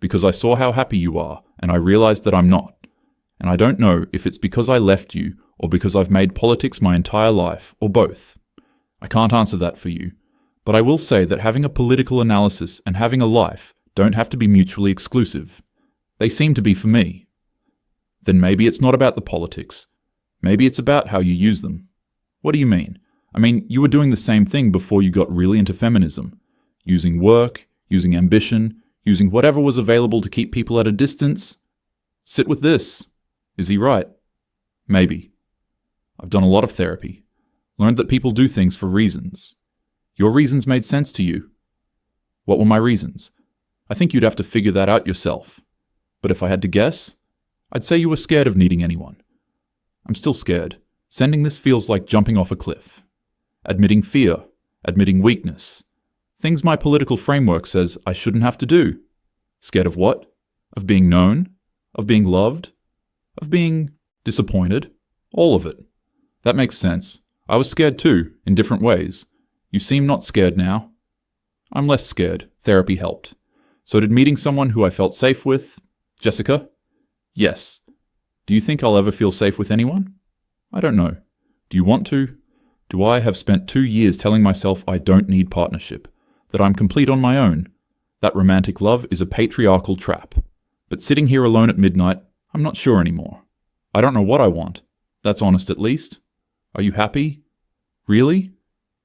Because I saw how happy you are, and I realized that I'm not. And I don't know if it's because I left you, or because I've made politics my entire life, or both. I can't answer that for you. But I will say that having a political analysis and having a life don't have to be mutually exclusive. They seem to be for me. Then maybe it's not about the politics. Maybe it's about how you use them. What do you mean? I mean, you were doing the same thing before you got really into feminism. Using work, using ambition, using whatever was available to keep people at a distance. Sit with this. Is he right? Maybe. I've done a lot of therapy. Learned that people do things for reasons. Your reasons made sense to you. What were my reasons? I think you'd have to figure that out yourself. But if I had to guess, I'd say you were scared of needing anyone. I'm still scared. Sending this feels like jumping off a cliff. Admitting fear, admitting weakness. Things my political framework says I shouldn't have to do. Scared of what? Of being known? Of being loved? Of being disappointed? All of it. That makes sense. I was scared too, in different ways. You seem not scared now. I'm less scared. Therapy helped. So did meeting someone who I felt safe with. Jessica? Yes. Do you think I'll ever feel safe with anyone? I don't know. Do you want to? Do I have spent 2 years telling myself I don't need partnership, that I'm complete on my own, that romantic love is a patriarchal trap. But sitting here alone at midnight, I'm not sure anymore. I don't know what I want. That's honest at least. Are you happy? Really?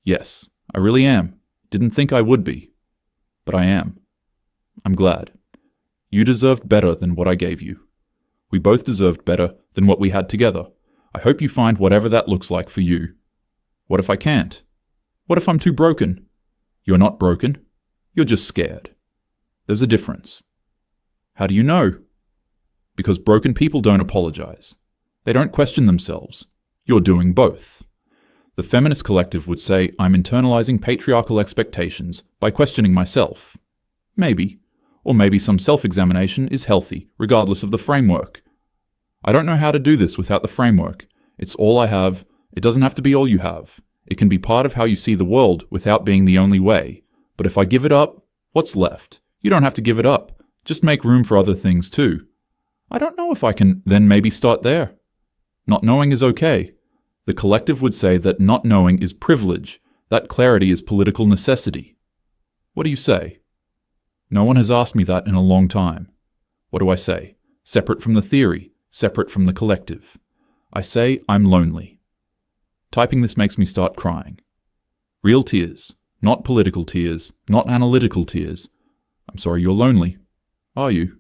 Yes, I really am. Didn't think I would be. But I am. I'm glad. You deserved better than what I gave you. We both deserved better than what we had together. I hope you find whatever that looks like for you. What if I can't? What if I'm too broken? You're not broken. You're just scared. There's a difference. How do you know? Because broken people don't apologize. They don't question themselves. You're doing both. The feminist collective would say I'm internalizing patriarchal expectations by questioning myself. Maybe. Or maybe some self-examination is healthy, regardless of the framework. I don't know how to do this without the framework. It's all I have. It doesn't have to be all you have. It can be part of how you see the world without being the only way. But if I give it up, what's left? You don't have to give it up. Just make room for other things too. I don't know if I can then maybe start there. Not knowing is okay. The collective would say that not knowing is privilege, that clarity is political necessity. What do you say? No one has asked me that in a long time. What do I say? Separate from the theory, separate from the collective. I say I'm lonely. Typing this makes me start crying. Real tears, not political tears, not analytical tears. I'm sorry you're lonely. Are you?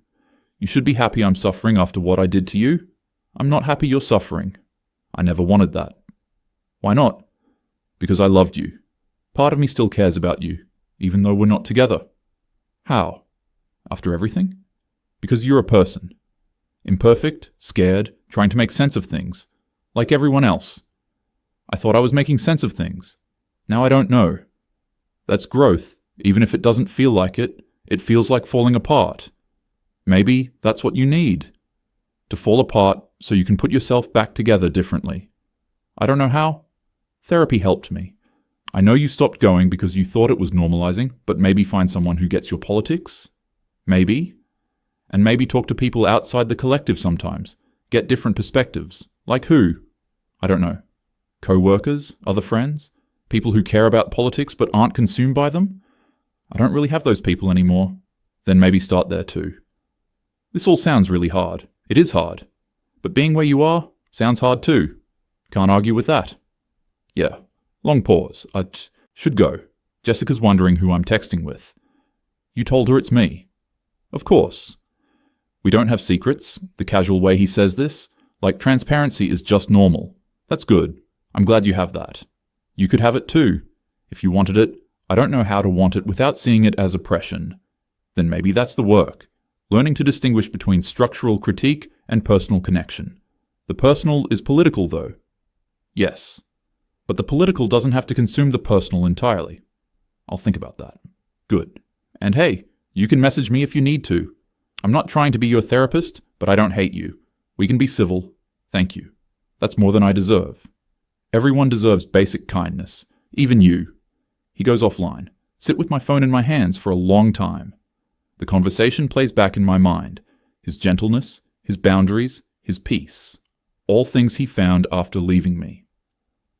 You should be happy I'm suffering after what I did to you. I'm not happy you're suffering. I never wanted that. Why not? Because I loved you. Part of me still cares about you, even though we're not together. How? After everything? Because you're a person. Imperfect, scared, trying to make sense of things. Like everyone else. I thought I was making sense of things. Now I don't know. That's growth. Even if it doesn't feel like it, it feels like falling apart. Maybe that's what you need. To fall apart so you can put yourself back together differently. I don't know how. Therapy helped me. I know you stopped going because you thought it was normalizing, but maybe find someone who gets your politics? Maybe. And maybe talk to people outside the collective sometimes. Get different perspectives. Like who? I don't know. Co-workers? Other friends? People who care about politics but aren't consumed by them? I don't really have those people anymore. Then maybe start there too. This all sounds really hard. It is hard. But being where you are sounds hard too. Can't argue with that. Yeah. Long pause. I should go. Jessica's wondering who I'm texting with. You told her it's me. Of course. We don't have secrets, the casual way he says this. Like transparency is just normal. That's good. I'm glad you have that. You could have it too. If you wanted it, I don't know how to want it without seeing it as oppression. Then maybe that's the work. Learning to distinguish between structural critique and personal connection. The personal is political though. Yes. But the political doesn't have to consume the personal entirely. I'll think about that. Good. And hey, you can message me if you need to. I'm not trying to be your therapist, but I don't hate you. We can be civil. Thank you. That's more than I deserve. Everyone deserves basic kindness. Even you. He goes offline. Sit with my phone in my hands for a long time. The conversation plays back in my mind. His gentleness, his boundaries, his peace. All things he found after leaving me.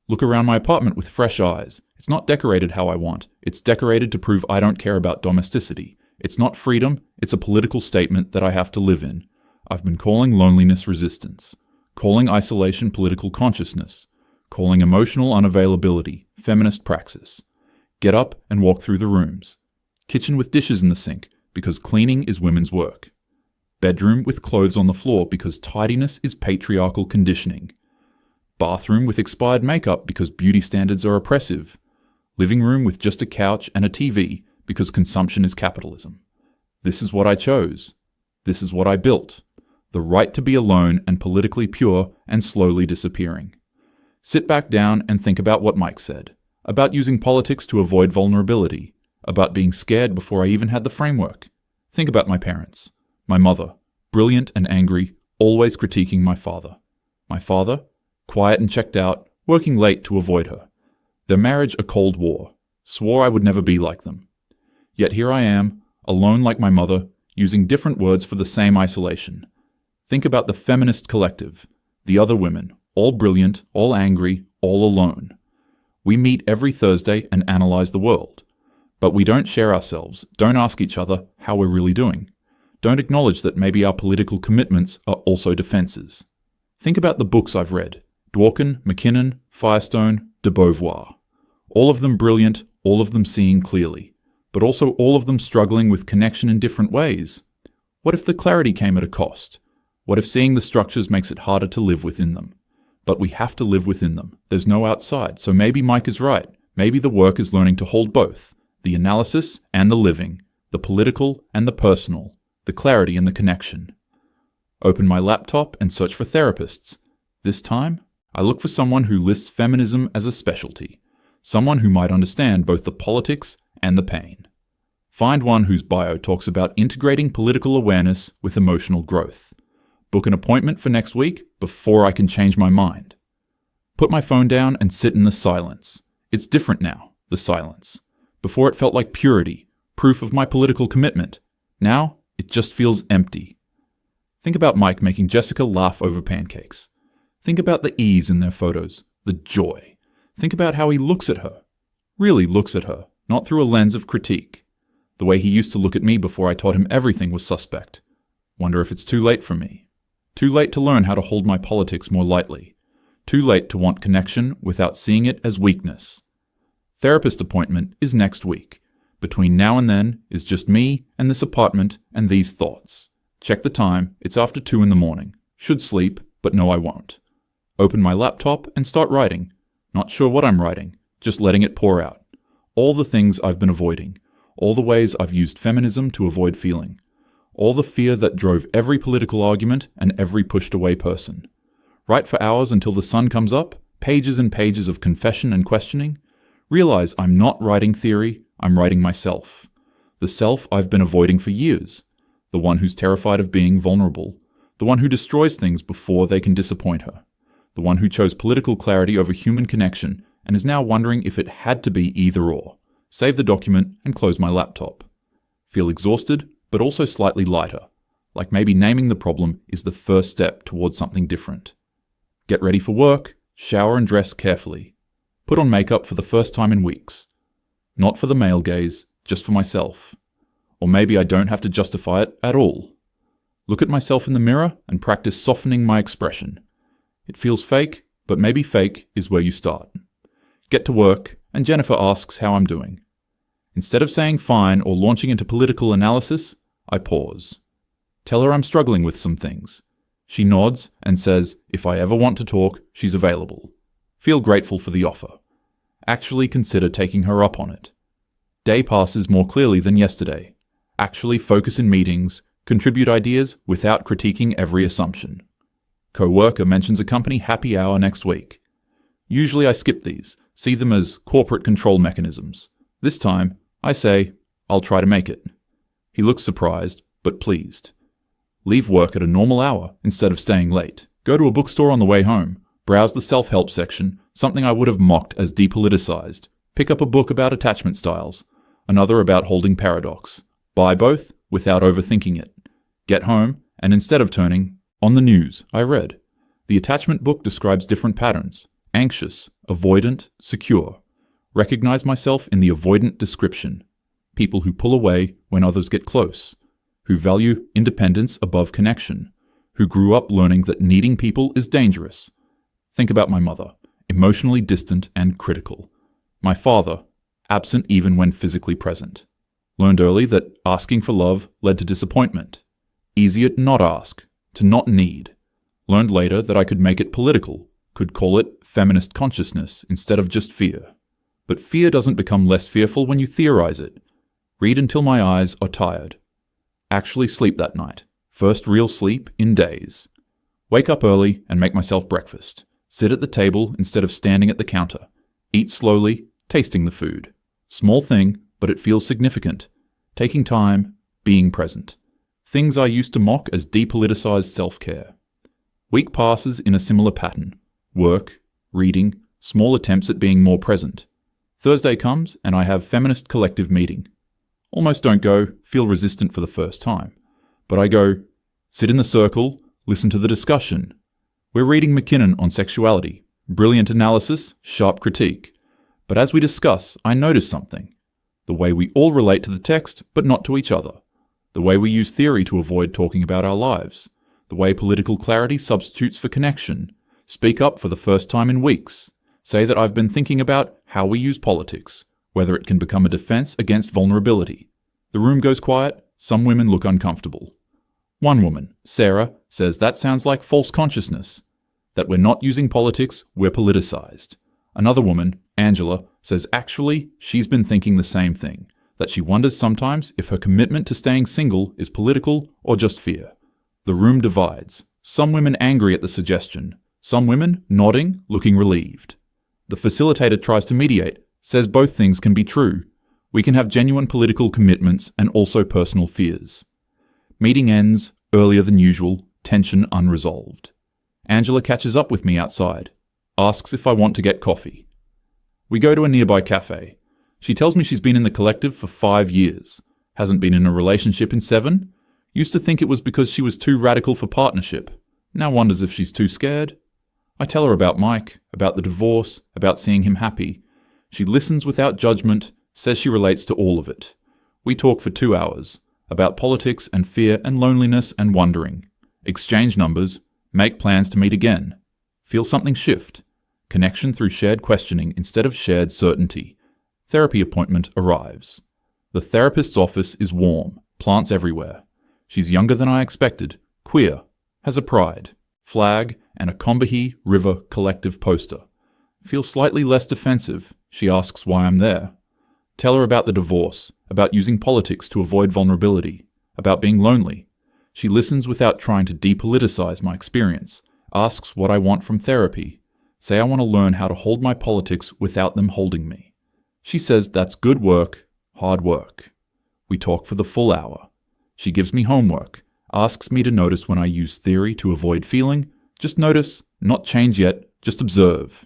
Look around my apartment with fresh eyes. It's not decorated how I want. It's decorated to prove I don't care about domesticity. It's not freedom. It's a political statement that I have to live in. I've been calling loneliness resistance. Calling isolation political consciousness. Calling emotional unavailability feminist praxis. Get up and walk through the rooms. Kitchen with dishes in the sink because cleaning is women's work. Bedroom with clothes on the floor because tidiness is patriarchal conditioning. Bathroom with expired makeup because beauty standards are oppressive. Living room with just a couch and a TV because consumption is capitalism. This is what I chose. This is what I built. The right to be alone and politically pure and slowly disappearing. Sit back down and think about what Mike said. About using politics to avoid vulnerability. About being scared before I even had the framework. Think about my parents. My mother, brilliant and angry, always critiquing my father. My father, quiet and checked out, working late to avoid her. Their marriage a cold war. swore I would never be like them. Yet here I am, alone like my mother, using different words for the same isolation. Think about the feminist collective, the other women, all brilliant, all angry, all alone. We meet every Thursday and analyze the world. But we don't share ourselves, don't ask each other how we're really doing. Don't acknowledge that maybe our political commitments are also defenses. Think about the books I've read: Dworkin, McKinnon, Firestone, de Beauvoir. All of them brilliant, all of them seeing clearly, but also all of them struggling with connection in different ways. What if the clarity came at a cost? What if seeing the structures makes it harder to live within them? But we have to live within them. There's no outside, so maybe Mike is right. Maybe the work is learning to hold both, the analysis and the living, the political and the personal, the clarity and the connection. Open my laptop and search for therapists. This time, I look for someone who lists feminism as a specialty, someone who might understand both the politics and the pain. Find one whose bio talks about integrating political awareness with emotional growth. Book an appointment for next week before I can change my mind. Put my phone down and sit in the silence. It's different now, the silence. Before it felt like purity, proof of my political commitment. Now, it just feels empty. Think about Mike making Jessica laugh over pancakes. Think about the ease in their photos, the joy. Think about how he looks at her. Really looks at her, not through a lens of critique. The way he used to look at me before I taught him everything was suspect. Wonder if it's too late for me. Too late to learn how to hold my politics more lightly. Too late to want connection without seeing it as weakness. Therapist appointment is next week. Between now and then is just me and this apartment and these thoughts. Check the time, it's after 2 in the morning. Should sleep, but no I won't. Open my laptop and start writing. Not sure what I'm writing, just letting it pour out. All the things I've been avoiding. All the ways I've used feminism to avoid feeling. All the fear that drove every political argument and every pushed away person. Write for hours until the sun comes up, pages and pages of confession and questioning. Realize I'm not writing theory, I'm writing myself. The self I've been avoiding for years. The one who's terrified of being vulnerable. The one who destroys things before they can disappoint her. The one who chose political clarity over human connection and is now wondering if it had to be either or. Save the document and close my laptop. Feel exhausted, but also slightly lighter, like maybe naming the problem is the first step towards something different. Get ready for work, shower and dress carefully. Put on makeup for the first time in weeks. Not for the male gaze, just for myself. Or maybe I don't have to justify it at all. Look at myself in the mirror and practice softening my expression. It feels fake, but maybe fake is where you start. Get to work, and Jennifer asks how I'm doing. Instead of saying fine or launching into political analysis, I pause. Tell her I'm struggling with some things. She nods and says if I ever want to talk, she's available. Feel grateful for the offer. Actually consider taking her up on it. Day passes more clearly than yesterday. Actually focus in meetings, contribute ideas without critiquing every assumption. Co-worker mentions a company happy hour next week. Usually I skip these, see them as corporate control mechanisms. This time, I say, I'll try to make it. He looks surprised, but pleased. Leave work at a normal hour instead of staying late. Go to a bookstore on the way home. Browse the self-help section, something I would have mocked as depoliticized. Pick up a book about attachment styles, another about holding paradox. Buy both without overthinking it. Get home, and instead of turning on the news, I read. The attachment book describes different patterns: anxious, avoidant, secure. Recognize myself in the avoidant description. People who pull away when others get close, who value independence above connection, who grew up learning that needing people is dangerous. Think about my mother, emotionally distant and critical. My father, absent even when physically present. Learned early that asking for love led to disappointment. Easier to not ask, to not need. Learned later that I could make it political, could call it feminist consciousness instead of just fear. But fear doesn't become less fearful when you theorize it. Read until my eyes are tired. Actually sleep that night. First real sleep in days. Wake up early and make myself breakfast. Sit at the table instead of standing at the counter. Eat slowly, tasting the food. Small thing, but it feels significant. Taking time, being present. Things I used to mock as depoliticized self-care. Week passes in a similar pattern. Work, reading, small attempts at being more present. Thursday comes and I have Feminist collective meeting. Almost don't go, feel resistant for the first time. But I go, sit in the circle, listen to the discussion. We're reading McKinnon on sexuality. Brilliant analysis, sharp critique. But as we discuss, I notice something. The way we all relate to the text, but not to each other. The way we use theory to avoid talking about our lives. The way political clarity substitutes for connection. Speak up for the first time in weeks. Say that I've been thinking about how we use politics, whether it can become a defense against vulnerability. The room goes quiet, some women look uncomfortable. One woman, Sarah, says that sounds like false consciousness, that we're not using politics, we're politicized. Another woman, Angela, says actually she's been thinking the same thing, that she wonders sometimes if her commitment to staying single is political or just fear. The room divides, some women angry at the suggestion, some women nodding, looking relieved. The facilitator tries to mediate, says both things can be true. We can have genuine political commitments and also personal fears. Meeting ends, earlier than usual, tension unresolved. Angela catches up with me outside, asks if I want to get coffee. We go to a nearby cafe. She tells me she's been in the collective for 5 years, hasn't been in a relationship in 7, used to think it was because she was too radical for partnership, now wonders if she's too scared. I tell her about Mike, about the divorce, about seeing him happy. She listens without judgment, says she relates to all of it. We talk for 2 hours, about politics and fear and loneliness and wondering. Exchange numbers, make plans to meet again. Feel something shift. Connection through shared questioning instead of shared certainty. Therapy appointment arrives. The therapist's office is warm, plants everywhere. She's younger than I expected, queer, has a pride, flag, and a Combahee River collective poster. Feels slightly less defensive. She asks why I'm there. Tell her about the divorce, about using politics to avoid vulnerability, about being lonely. She listens without trying to depoliticize my experience, asks what I want from therapy. Say I want to learn how to hold my politics without them holding me. She says that's good work, hard work. We talk for the full hour. She gives me homework, asks me to notice when I use theory to avoid feeling. Just notice, not change yet, just observe.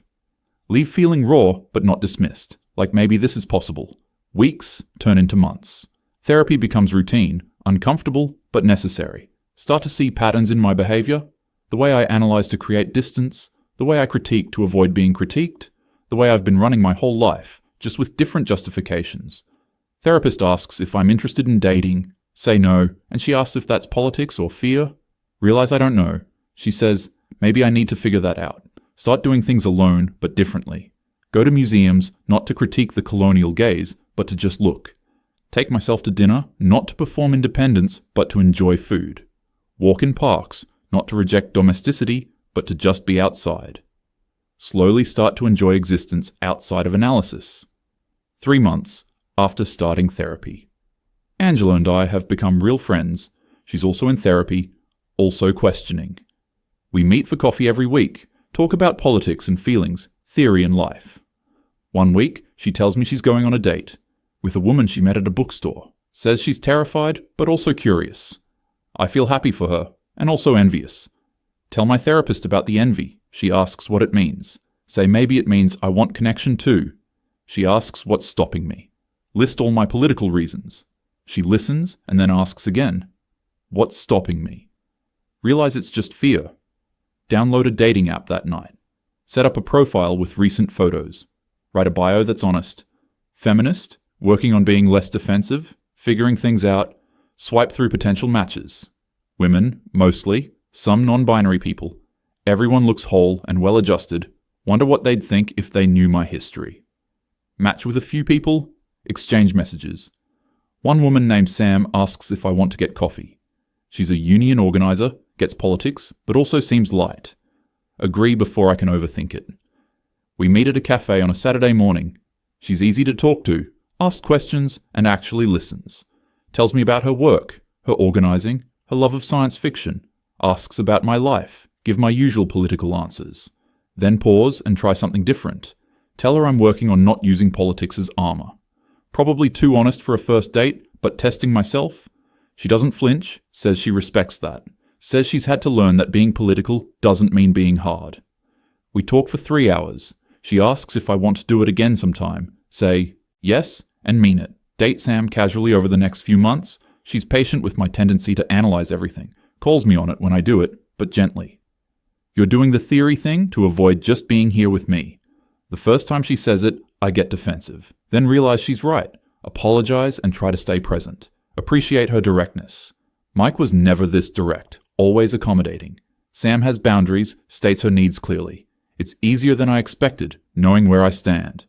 Leave feeling raw, but not dismissed, like maybe this is possible. Weeks turn into months. Therapy becomes routine, uncomfortable, but necessary. Start to see patterns in my behavior, the way I analyze to create distance, the way I critique to avoid being critiqued, the way I've been running my whole life, just with different justifications. Therapist asks if I'm interested in dating, say no, and she asks if that's politics or fear. Realize I don't know. She says, maybe I need to figure that out. Start doing things alone, but differently. Go to museums, not to critique the colonial gaze, but to just look. Take myself to dinner, not to perform independence, but to enjoy food. Walk in parks, not to reject domesticity, but to just be outside. Slowly start to enjoy existence outside of analysis. 3 months after starting therapy. Angela and I have become real friends. She's also in therapy, also questioning. We meet for coffee every week, talk about politics and feelings, theory and life. One week, she tells me she's going on a date with a woman she met at a bookstore. Says she's terrified, but also curious. I feel happy for her, and also envious. Tell my therapist about the envy. She asks what it means. Say maybe it means I want connection too. She asks what's stopping me. List all my political reasons. She listens and then asks again, what's stopping me? Realize it's just fear. Download a dating app that night. Set up a profile with recent photos. Write a bio that's honest. Feminist, working on being less defensive, figuring things out, swipe through potential matches. Women, mostly, some non-binary people. Everyone looks whole and well-adjusted. Wonder what they'd think if they knew my history. Match with a few people, exchange messages. One woman named Sam asks if I want to get coffee. She's a union organizer, gets politics, but also seems light. Agree before I can overthink it. We meet at a cafe on a Saturday morning. She's easy to talk to, asks questions, and actually listens. Tells me about her work, her organizing, her love of science fiction. Asks about my life, give my usual political answers. Then pause and try something different. Tell her I'm working on not using politics as armor. Probably too honest for a first date, but testing myself. She doesn't flinch, says she respects that. Says she's had to learn that being political doesn't mean being hard. We talk for 3 hours. She asks if I want to do it again sometime. Say yes and mean it. Date Sam casually over the next few months. She's patient with my tendency to analyze everything, calls me on it when I do it, but gently. You're doing the theory thing to avoid just being here with me. The first time she says it, I get defensive, then realize she's right, apologize and try to stay present. Appreciate her directness. Mike was never this direct, always accommodating. Sam has boundaries, states her needs clearly. It's easier than I expected, knowing where I stand.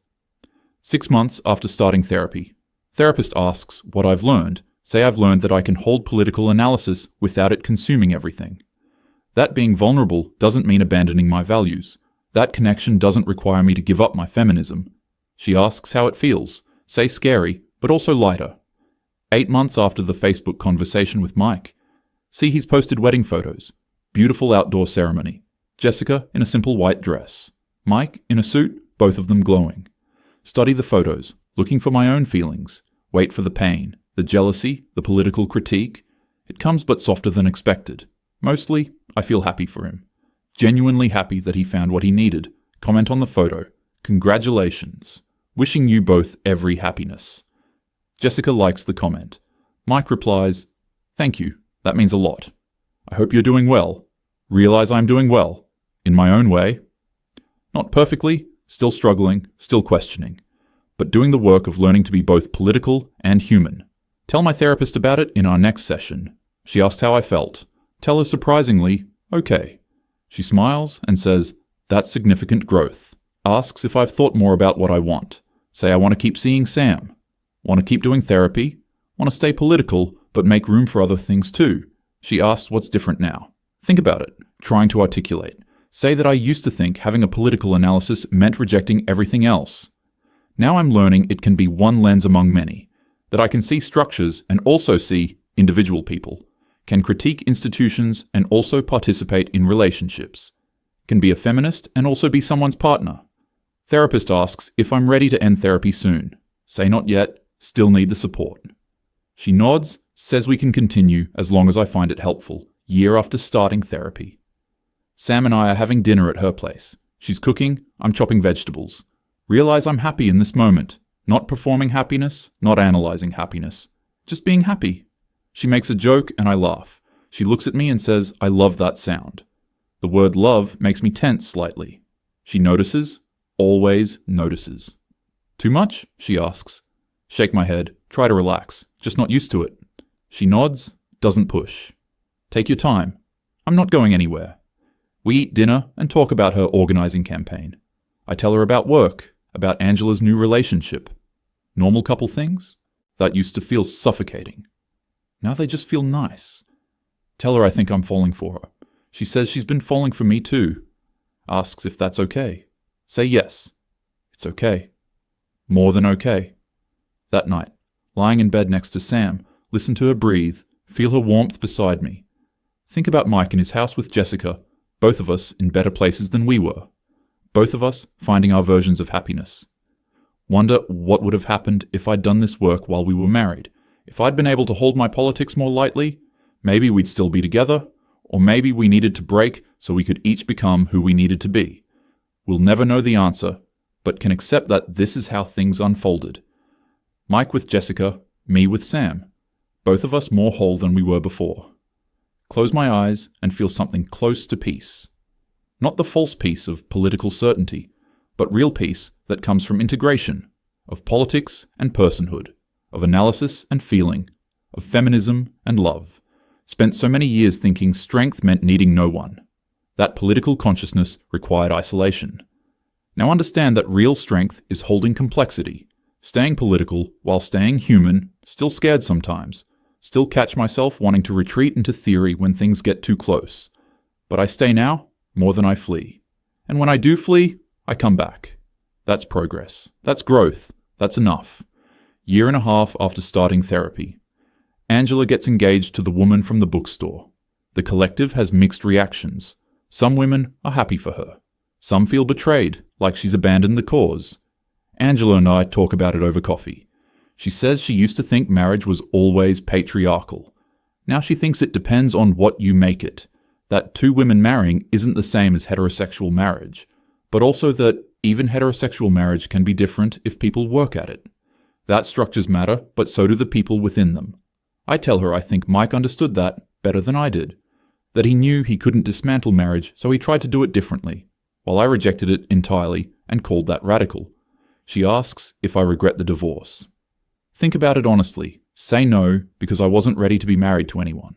6 months after starting therapy, therapist asks what I've learned. Say I've learned that I can hold political analysis without it consuming everything. That being vulnerable doesn't mean abandoning my values. That connection doesn't require me to give up my feminism. She asks how it feels. Say scary, but also lighter. 8 months after the Facebook conversation with Mike. See, he's posted wedding photos. Beautiful outdoor ceremony. Jessica in a simple white dress. Mike in a suit, both of them glowing. Study the photos, looking for my own feelings. Wait for the pain, the jealousy, the political critique. It comes but softer than expected. Mostly, I feel happy for him. Genuinely happy that he found what he needed. Comment on the photo. Congratulations. Wishing you both every happiness. Jessica likes the comment. Mike replies, thank you. That means a lot. I hope you're doing well. Realize I'm doing well. In my own way. Not perfectly, still struggling, still questioning. But doing the work of learning to be both political and human. Tell my therapist about it in our next session. She asks how I felt. Tell her surprisingly, okay. She smiles and says, that's significant growth. Asks if I've thought more about what I want. Say I want to keep seeing Sam. Want to keep doing therapy. Want to stay political, but make room for other things too. She asks what's different now. Think about it, trying to articulate. Say that I used to think having a political analysis meant rejecting everything else. Now I'm learning it can be one lens among many. That I can see structures and also see individual people. Can critique institutions and also participate in relationships. Can be a feminist and also be someone's partner. Therapist asks if I'm ready to end therapy soon. Say not yet, still need the support. She nods, says we can continue as long as I find it helpful, year after starting therapy. Sam and I are having dinner at her place. She's cooking, I'm chopping vegetables. Realize I'm happy in this moment. Not performing happiness, not analyzing happiness. Just being happy. She makes a joke and I laugh. She looks at me and says, I love that sound. The word love makes me tense slightly. She notices, always notices. Too much? She asks. Shake my head, try to relax, just not used to it. She nods, doesn't push. Take your time. I'm not going anywhere. We eat dinner and talk about her organizing campaign. I tell her about work, about Angela's new relationship. Normal couple things that used to feel suffocating. Now they just feel nice. Tell her I think I'm falling for her. She says she's been falling for me too. Asks if that's okay. Say yes. It's okay. More than okay. That night, lying in bed next to Sam, listen to her breathe, feel her warmth beside me. Think about Mike in his house with Jessica, both of us in better places than we were. Both of us finding our versions of happiness. Wonder what would have happened if I'd done this work while we were married. If I'd been able to hold my politics more lightly, maybe we'd still be together, or maybe we needed to break so we could each become who we needed to be. We'll never know the answer, but can accept that this is how things unfolded. Mike with Jessica, me with Sam. Both of us more whole than we were before. Close my eyes and feel something close to peace. Not the false peace of political certainty, but real peace that comes from integration, of politics and personhood, of analysis and feeling, of feminism and love. Spent so many years thinking strength meant needing no one. That political consciousness required isolation. Now understand that real strength is holding complexity, staying political while staying human, still scared sometimes, still catch myself wanting to retreat into theory when things get too close. But I stay now more than I flee. And when I do flee, I come back. That's progress. That's growth. That's enough. 1.5 years after starting therapy. Angela gets engaged to the woman from the bookstore. The collective has mixed reactions. Some women are happy for her. Some feel betrayed, like she's abandoned the cause. Angela and I talk about it over coffee. She says she used to think marriage was always patriarchal. Now she thinks it depends on what you make it. That 2 women marrying isn't the same as heterosexual marriage. but also that even heterosexual marriage can be different if people work at it. That structures matter, but so do the people within them. I tell her I think Mike understood that better than I did, that he knew he couldn't dismantle marriage, so he tried to do it differently, while I rejected it entirely and called that radical. She asks if I regret the divorce. Think about it honestly. Say no, because I wasn't ready to be married to anyone.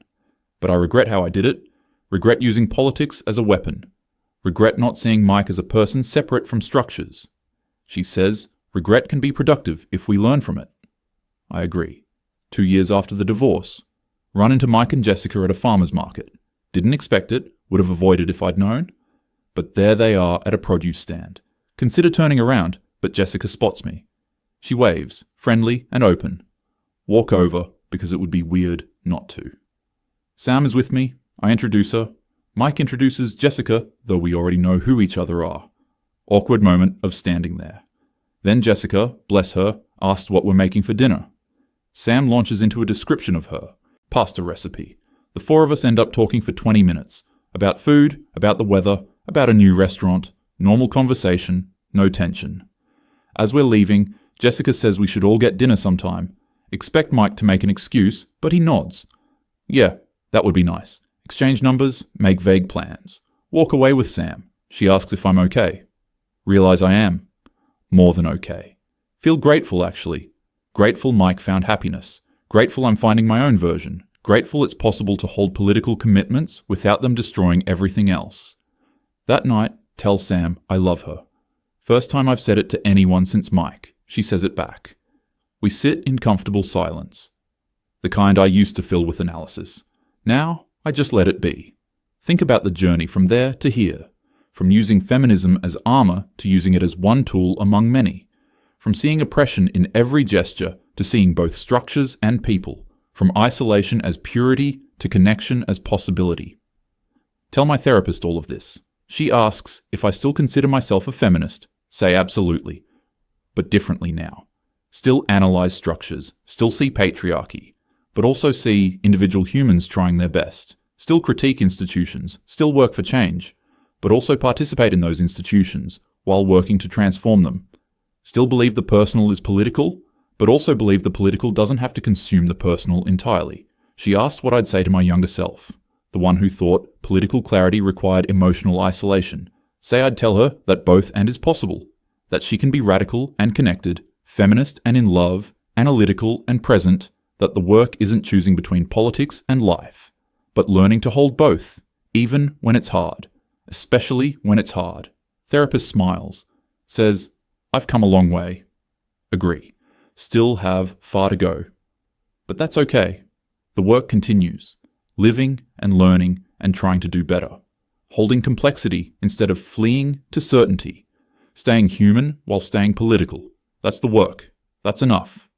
But I regret how I did it, regret using politics as a weapon, regret not seeing Mike as a person separate from structures. She says, regret can be productive if we learn from it. I agree. 2 years after the divorce, run into Mike and Jessica at a farmer's market. Didn't expect it, would have avoided if I'd known. But there they are at a produce stand. Consider turning around, but Jessica spots me. She waves, friendly and open. Walk over, because it would be weird not to. Sam is with me. I introduce her. Mike introduces Jessica, though we already know who each other are. Awkward moment of standing there. Then Jessica, bless her, asked what we're making for dinner. Sam launches into a description of her pasta recipe. The four of us end up talking for 20 minutes. About food, about the weather, about a new restaurant. Normal conversation, no tension. As we're leaving, Jessica says we should all get dinner sometime. Expect Mike to make an excuse, but he nods. Yeah, that would be nice. Exchange numbers, make vague plans. Walk away with Sam. She asks if I'm okay. Realize I am. More than okay. Feel grateful, actually. Grateful Mike found happiness. Grateful I'm finding my own version. Grateful it's possible to hold political commitments without them destroying everything else. That night, tell Sam I love her. First time I've said it to anyone since Mike. She says it back. We sit in comfortable silence. The kind I used to fill with analysis. Now, I just let it be. Think about the journey from there to here. From using feminism as armor to using it as one tool among many. From seeing oppression in every gesture to seeing both structures and people. From isolation as purity to connection as possibility. Tell my therapist all of this. She asks if I still consider myself a feminist. Say absolutely. But differently now. Still analyze structures. Still see patriarchy. But also see individual humans trying their best. Still critique institutions. Still work for change. But also participate in those institutions while working to transform them. Still believe the personal is political, but also believe the political doesn't have to consume the personal entirely. She asked what I'd say to my younger self, the one who thought political clarity required emotional isolation. Say I'd tell her that both and is possible, that she can be radical and connected, feminist and in love, analytical and present, that the work isn't choosing between politics and life, but learning to hold both, even when it's hard, especially when it's hard. Therapist smiles, says, I've come a long way. Agree. Still have far to go. But that's okay. The work continues. Living and learning and trying to do better. Holding complexity instead of fleeing to certainty. Staying human while staying political. That's the work. That's enough.